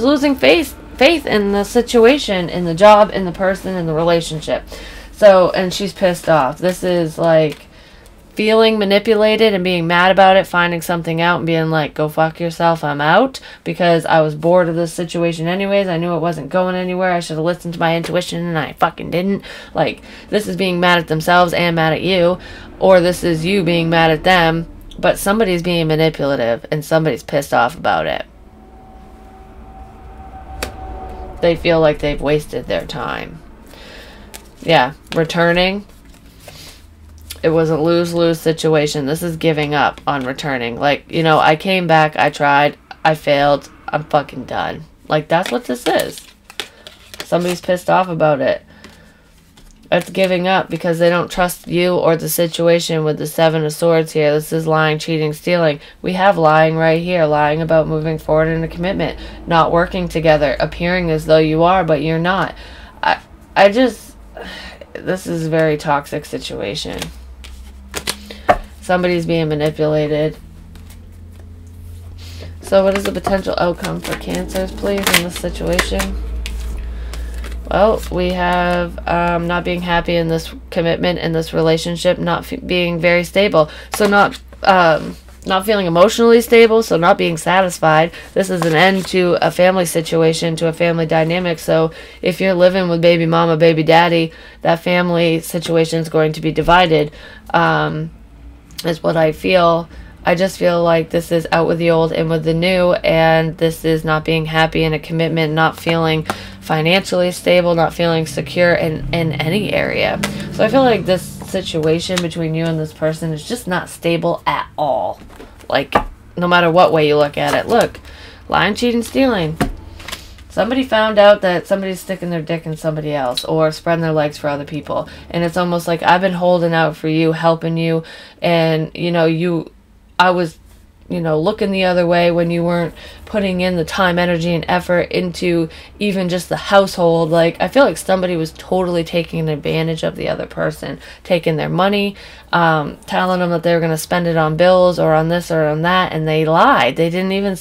losing faith in the situation, in the job, in the person, in the relationship. So, and she's pissed off. This is like feeling manipulated and being mad about it, finding something out and being like, go fuck yourself, I'm out, because I was bored of this situation anyways. I knew it wasn't going anywhere. I should have listened to my intuition and I fucking didn't. Like, this is being mad at themselves and mad at you, or this is you being mad at them. But somebody's being manipulative and somebody's pissed off about it. They feel like they've wasted their time. Yeah, returning. It was a lose-lose situation. This is giving up on returning. Like, you know, I came back, I tried, I failed, I'm fucking done. Like, that's what this is. Somebody's pissed off about it. It's giving up because they don't trust you or the situation with the Seven of Swords here. This is lying, cheating, stealing. We have lying right here. Lying about moving forward in a commitment. Not working together. Appearing as though you are, but you're not. This is a very toxic situation. Somebody's being manipulated. So what is the potential outcome for Cancers, please, in this situation? Well, we have not being happy in this commitment, in this relationship, not being very stable. So not feeling emotionally stable, so not being satisfied. This is an end to a family situation, to a family dynamic. So if you're living with baby mama, baby daddy, that family situation is going to be divided, is what I feel. I just feel like this is out with the old and with the new, and this is not being happy in a commitment, not feeling financially stable, not feeling secure in any area. So I feel like this situation between you and this person is just not stable at all. Like, no matter what way you look at it. Look, lying, cheating, stealing. Somebody found out that somebody's sticking their dick in somebody else, or spreading their legs for other people. And it's almost like I've been holding out for you, helping you, and, you know, I was, you know, looking the other way when you weren't putting in the time, energy, and effort into even just the household. Like, I feel like somebody was totally taking advantage of the other person, taking their money, telling them that they were going to spend it on bills or on this or on that, and they lied. They didn't even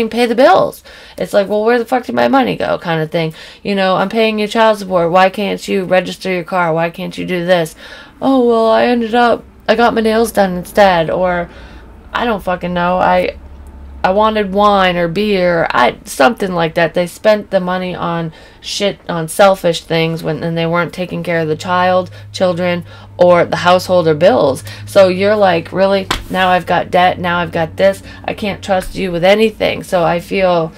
pay the bills. It's like, well, where the fuck did my money go, kind of thing. You know, I'm paying you child support. Why can't you register your car? Why can't you do this? Oh, well, I got my nails done instead, or I don't fucking know. I wanted wine or beer, something like that. They spent the money on shit, on selfish things, and they weren't taking care of the children, or the household or bills. So you're like, really? Now I've got debt. Now I've got this. I can't trust you with anything. So I feel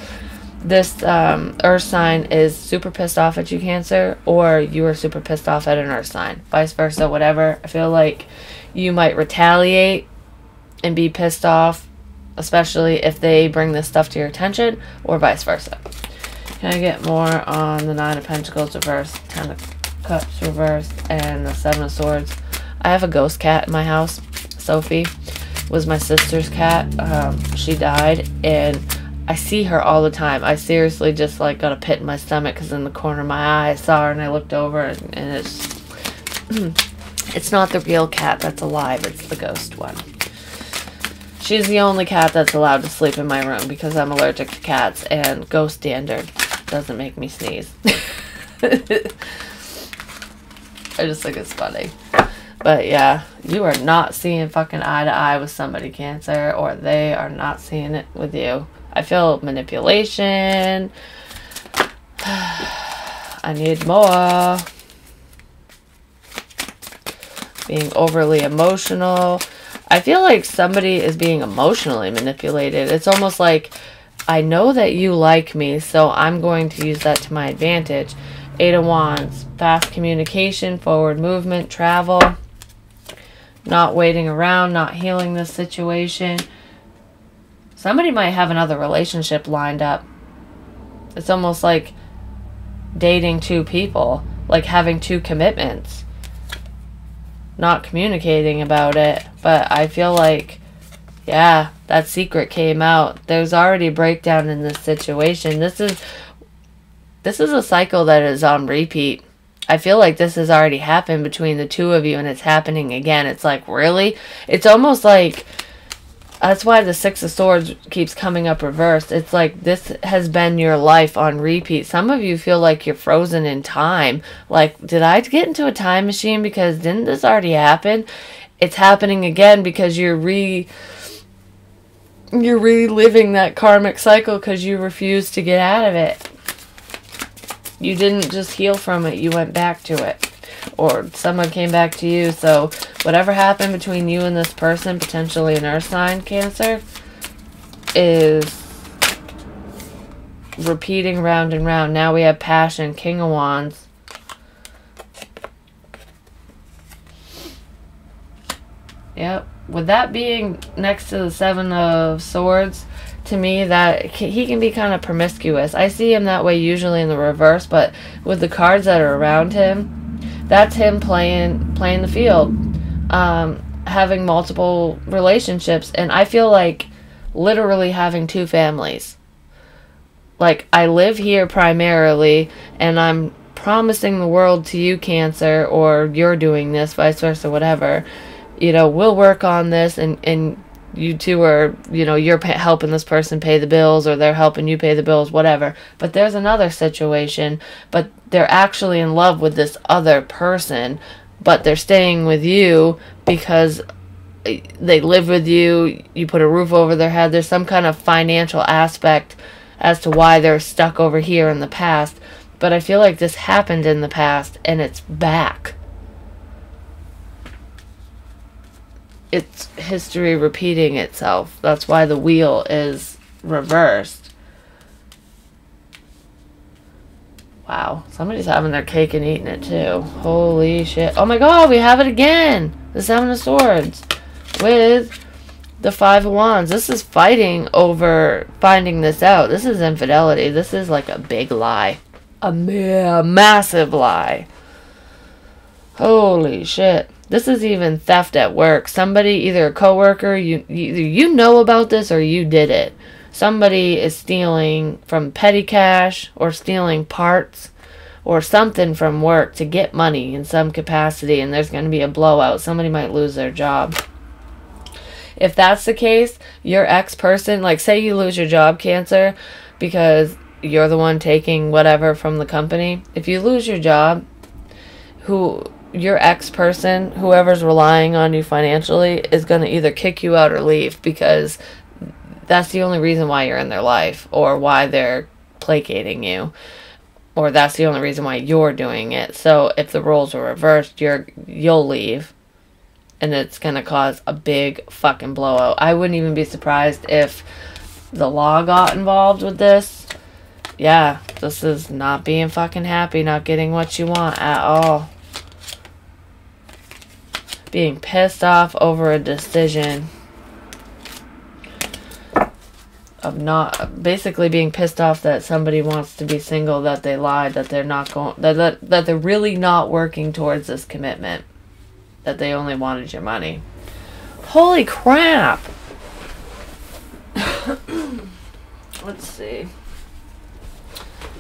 this earth sign is super pissed off at you, Cancer, or you are super pissed off at an earth sign. Vice versa, whatever. I feel like you might retaliate and be pissed off, especially if they bring this stuff to your attention, or vice versa. Can I get more on the Nine of Pentacles reversed, Ten of Cups reversed, and the Seven of Swords? I have a ghost cat in my house, Sophie. was my sister's cat. She died, and I see her all the time. I seriously just like got a pit in my stomach because in the corner of my eye I saw her, and I looked over, and it's not the real cat that's alive, it's the ghost one. She's the only cat that's allowed to sleep in my room because I'm allergic to cats, and ghost dander doesn't make me sneeze. I just think it's funny. But yeah, you are not seeing fucking eye to eye with somebody, Cancer, or they are not seeing it with you. I feel manipulation. I need more. Being overly emotional. I feel like somebody is being emotionally manipulated. It's almost like, I know that you like me, so I'm going to use that to my advantage. Eight of Wands. Fast communication, forward movement, travel. Not waiting around, not healing this situation. Somebody might have another relationship lined up. It's almost like dating two people. Like having two commitments. Not communicating about it. But I feel like, yeah, that secret came out. There's already a breakdown in this situation. This is a cycle that is on repeat. I feel like this has already happened between the two of you, and it's happening again. It's like, really? It's almost like, that's why the Six of Swords keeps coming up reversed. It's like this has been your life on repeat. Some of you feel like you're frozen in time. Like, did I get into a time machine? Because didn't this already happen? It's happening again because you're reliving that karmic cycle because you refuse to get out of it. You didn't just heal from it. You went back to it. Or someone came back to you. So whatever happened between you and this person, potentially an earth sign, Cancer, is repeating round and round. Now we have passion, King of Wands. Yep. With that being next to the Seven of Swords, to me, that he can be kind of promiscuous. I see him that way usually in the reverse, but with the cards that are around him, that's him playing the field, having multiple relationships, and I feel like literally having two families. Like, I live here primarily, and I'm promising the world to you, Cancer, or you're doing this, vice versa, whatever. You know, we'll work on this, and you two are, you know, you're helping this person pay the bills, or they're helping you pay the bills, whatever. But there's another situation, but they're actually in love with this other person, but they're staying with you because they live with you, you put a roof over their head. There's some kind of financial aspect as to why they're stuck over here in the past. But I feel like this happened in the past, and it's back. It's history repeating itself. That's why the wheel is reversed. Wow. Somebody's having their cake and eating it too. Holy shit. Oh my god, we have it again. The Seven of Swords. With the Five of Wands. This is fighting over finding this out. This is infidelity. This is like a big lie. A massive lie. Holy shit. This is even theft at work. Somebody, either a coworker, either you know about this or you did it. Somebody is stealing from petty cash or stealing parts or something from work to get money in some capacity, and there's going to be a blowout. Somebody might lose their job. If that's the case, your ex-person, like say you lose your job, Cancer, because you're the one taking whatever from the company. If you lose your job, your ex-person, whoever's relying on you financially, is going to either kick you out or leave, because that's the only reason why you're in their life, or why they're placating you, or that's the only reason why you're doing it. So if the roles are reversed, you'll leave, and it's going to cause a big fucking blowout. I wouldn't even be surprised if the law got involved with this. Yeah, this is not being fucking happy, not getting what you want at all. Being pissed off over a decision of not, basically being pissed off that somebody wants to be single, that they lied, that they're not going, that they're really not working towards this commitment, that they only wanted your money. Holy crap. Let's see.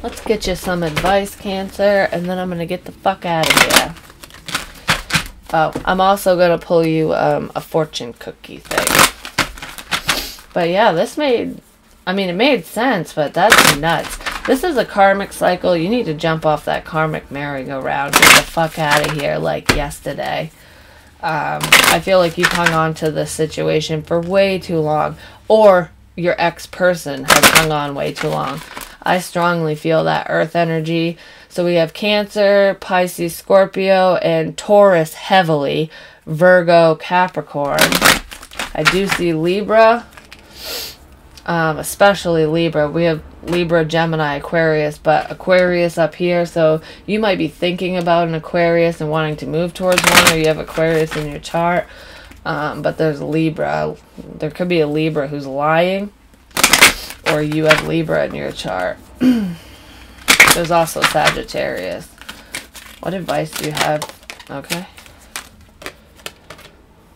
Let's get you some advice, Cancer, and then I'm going to get the fuck out of here. Oh, I'm also going to pull you a fortune cookie thing. But yeah, this made, I mean, it made sense, but that's nuts. This is a karmic cycle. You need to jump off that karmic merry-go-round. Get the fuck out of here like yesterday. I feel like you've hung on to this situation for way too long. Or your ex-person has hung on way too long. I strongly feel that earth energy. So we have Cancer, Pisces, Scorpio, and Taurus heavily. Virgo, Capricorn. I do see Libra. Especially Libra. We have Libra, Gemini, Aquarius, but Aquarius up here. So you might be thinking about an Aquarius and wanting to move towards one, or you have Aquarius in your chart. But there's Libra. There could be a Libra who's lying, or you have Libra in your chart. There's also Sagittarius. What advice do you have? Okay.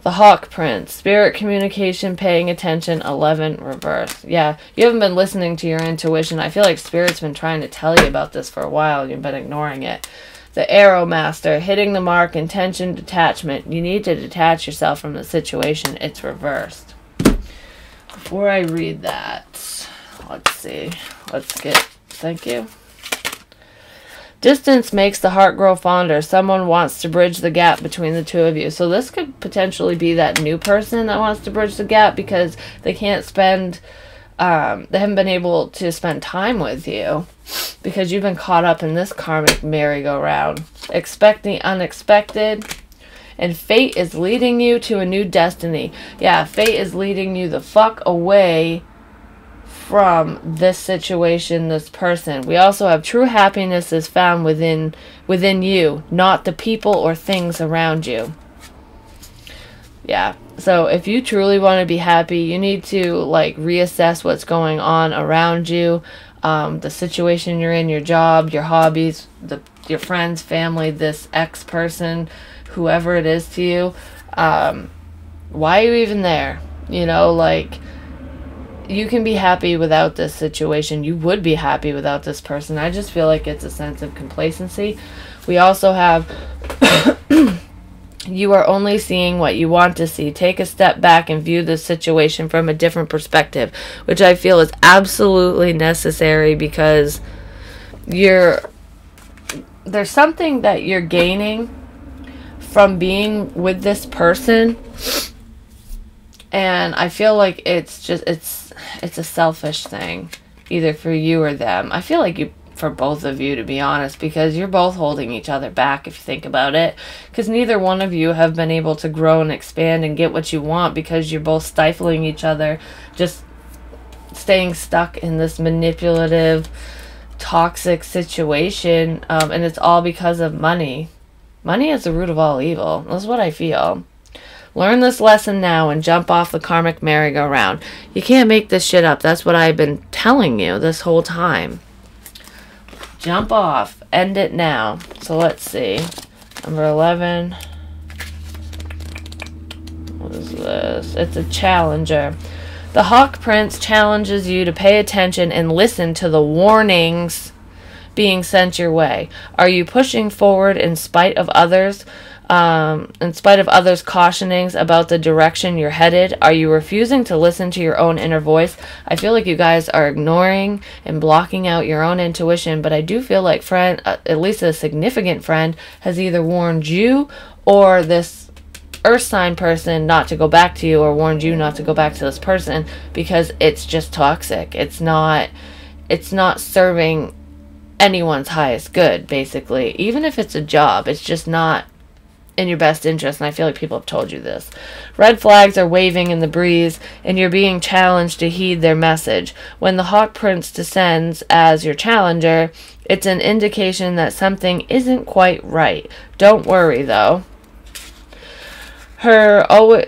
The Hawk Prince. Spirit communication, paying attention, 11, reverse. Yeah, you haven't been listening to your intuition. I feel like Spirit's been trying to tell you about this for a while, and you've been ignoring it. The Arrow Master. Hitting the mark, intention, detachment. You need to detach yourself from the situation. It's reversed. Before I read that, let's see. Let's get... Thank you. Distance makes the heart grow fonder. Someone wants to bridge the gap between the two of you. So this could potentially be that new person that wants to bridge the gap because they can't spend, they haven't been able to spend time with you because you've been caught up in this karmic merry-go-round. Expect the unexpected. And fate is leading you to a new destiny. Yeah, fate is leading you the fuck away from this situation, this person. We also have true happiness is found within you, not the people or things around you. Yeah, so if you truly want to be happy, you need to like reassess what's going on around you, the situation you're in, your job, your hobbies, your friends, family, this ex-person, whoever it is to you. Why are you even there? You know, like, you can be happy without this situation. You would be happy without this person. I just feel like it's a sense of complacency. We also have you are only seeing what you want to see. Take a step back and view the situation from a different perspective, which I feel is absolutely necessary because there's something that you're gaining from being with this person. And I feel like it's a selfish thing, either for you or them. I feel like for both of you, to be honest, because you're both holding each other back if you think about it. Because neither one of you have been able to grow and expand and get what you want because you're both stifling each other, just staying stuck in this manipulative, toxic situation. And it's all because of money. Money is the root of all evil. That's what I feel. Learn this lesson now and jump off the karmic merry-go-round. You can't make this shit up. That's what I've been telling you this whole time. Jump off. End it now. So let's see. Number 11. What is this? It's a challenger. The Hawk Prince challenges you to pay attention and listen to the warnings being sent your way. Are you pushing forward in spite of others? Cautionings about the direction you're headed? Are you refusing to listen to your own inner voice? I feel like you guys are ignoring and blocking out your own intuition, but I do feel like at least a significant friend has either warned you or this earth sign person not to go back to you, or warned you not to go back to this person because it's just toxic. It's not serving anyone's highest good, basically. Even if it's a job, it's just not in your best interest, and I feel like people have told you this. Red flags are waving in the breeze, and you're being challenged to heed their message. When the Hawk Prince descends as your challenger, it's an indication that something isn't quite right. Don't worry, though. Don't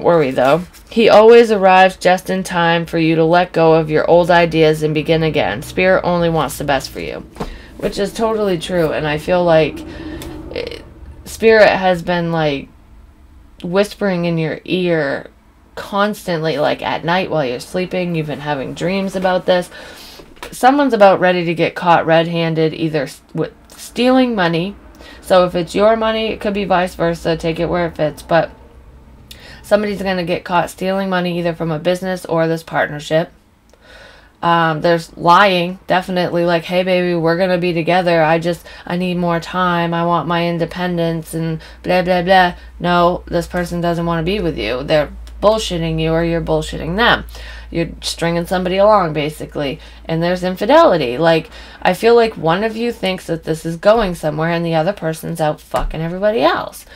worry, though. He always arrives just in time for you to let go of your old ideas and begin again. Spirit only wants the best for you. Which is totally true, and I feel like Spirit has been, like, whispering in your ear constantly, like at night while you're sleeping. You've been having dreams about this. Someone's about ready to get caught red-handed, either with stealing money. So if it's your money, it could be vice versa. Take it where it fits. But somebody's going to get caught stealing money either from a business or this partnership. There's lying, definitely, like, hey baby, we're gonna be together, I need more time, I want my independence, and blah blah blah. No, this person doesn't want to be with you. They're bullshitting you, or you're bullshitting them. You're stringing somebody along, basically. And there's infidelity. Like, I feel like one of you thinks that this is going somewhere and the other person's out fucking everybody else.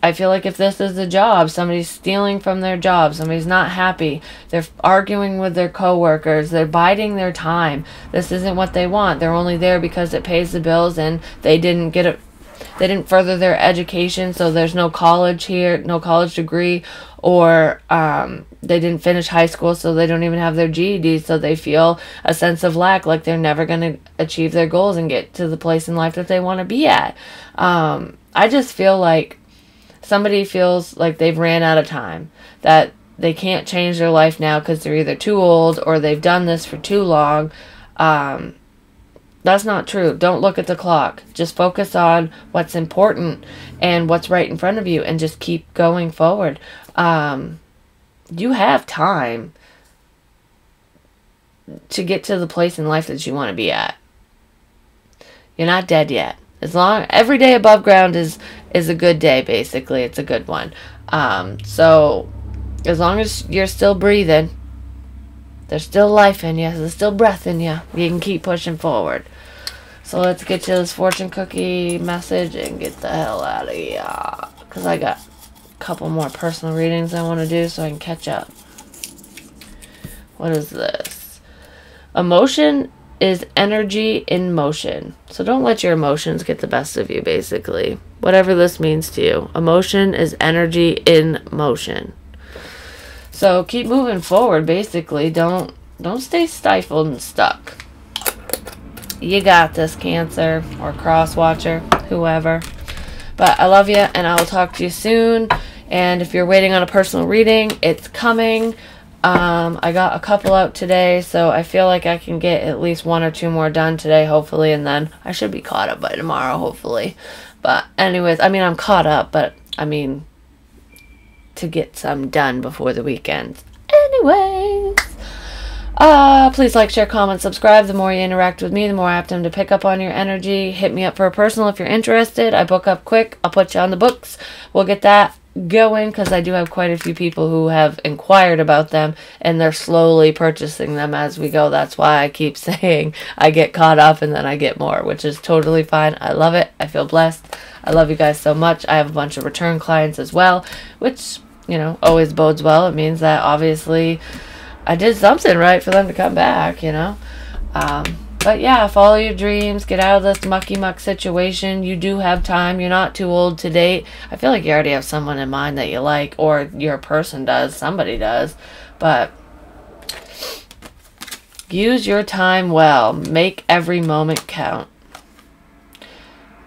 I feel like if this is a job, somebody's stealing from their job, somebody's not happy, they're arguing with their coworkers, they're biding their time. This isn't what they want. They're only there because it pays the bills, and they didn't further their education, so there's no college here, no college degree, or they didn't finish high school, so they don't even have their GED, so they feel a sense of lack, like they're never going to achieve their goals and get to the place in life that they want to be at. I just feel like somebody feels like they've ran out of time, that they can't change their life now because they're either too old or they've done this for too long. That's not true. Don't look at the clock. Just focus on what's important and what's right in front of you, and just keep going forward. You have time to get to the place in life that you want to be at. You're not dead yet. Every day above ground is a good day, basically. It's a good one. So as long as you're still breathing, there's still life in you, there's still breath in you, you can keep pushing forward. So let's get you this fortune cookie message and get the hell out of here, because I got a couple more personal readings I want to do so I can catch up. What is this? Emotion is energy in motion. So don't let your emotions get the best of you, basically. Whatever this means to you. Emotion is energy in motion. So keep moving forward, basically. Don't stay stifled and stuck. You got this, Cancer or Cross Watcher, whoever. But I love you, and I will talk to you soon. And if you're waiting on a personal reading, it's coming. I got a couple out today, so I feel like I can get at least 1 or 2 more done today, hopefully, and then I should be caught up by tomorrow, hopefully. But anyways, I mean, I'm caught up, but I mean, to get some done before the weekend. Anyways, please like, share, comment, subscribe. The more you interact with me, the more apt I am to pick up on your energy. Hit me up for a personal if you're interested. I book up quick. I'll put you on the books. We'll get that going, because I do have quite a few people who have inquired about them, and they're slowly purchasing them as we go. That's why I keep saying I get caught up and then I get more, which is totally fine. I love it. I feel blessed. I love you guys so much. I have a bunch of return clients as well, which, you know, always bodes well. It means that obviously I did something right for them to come back, you know. But yeah, follow your dreams. Get out of this mucky muck situation. You do have time. You're not too old to date. I feel like you already have someone in mind that you like, or your person does. Somebody does. But use your time well. Make every moment count.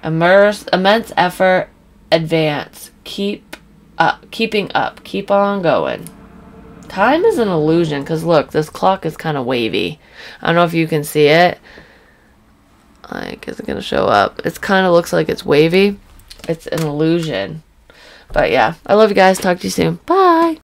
Immense effort. Advance. Keeping up. Keep on going. Time is an illusion, because look, this clock is kind of wavy. I don't know if you can see it. Like, is it going to show up? It kind of looks like it's wavy. It's an illusion. But yeah, I love you guys. Talk to you soon. Bye.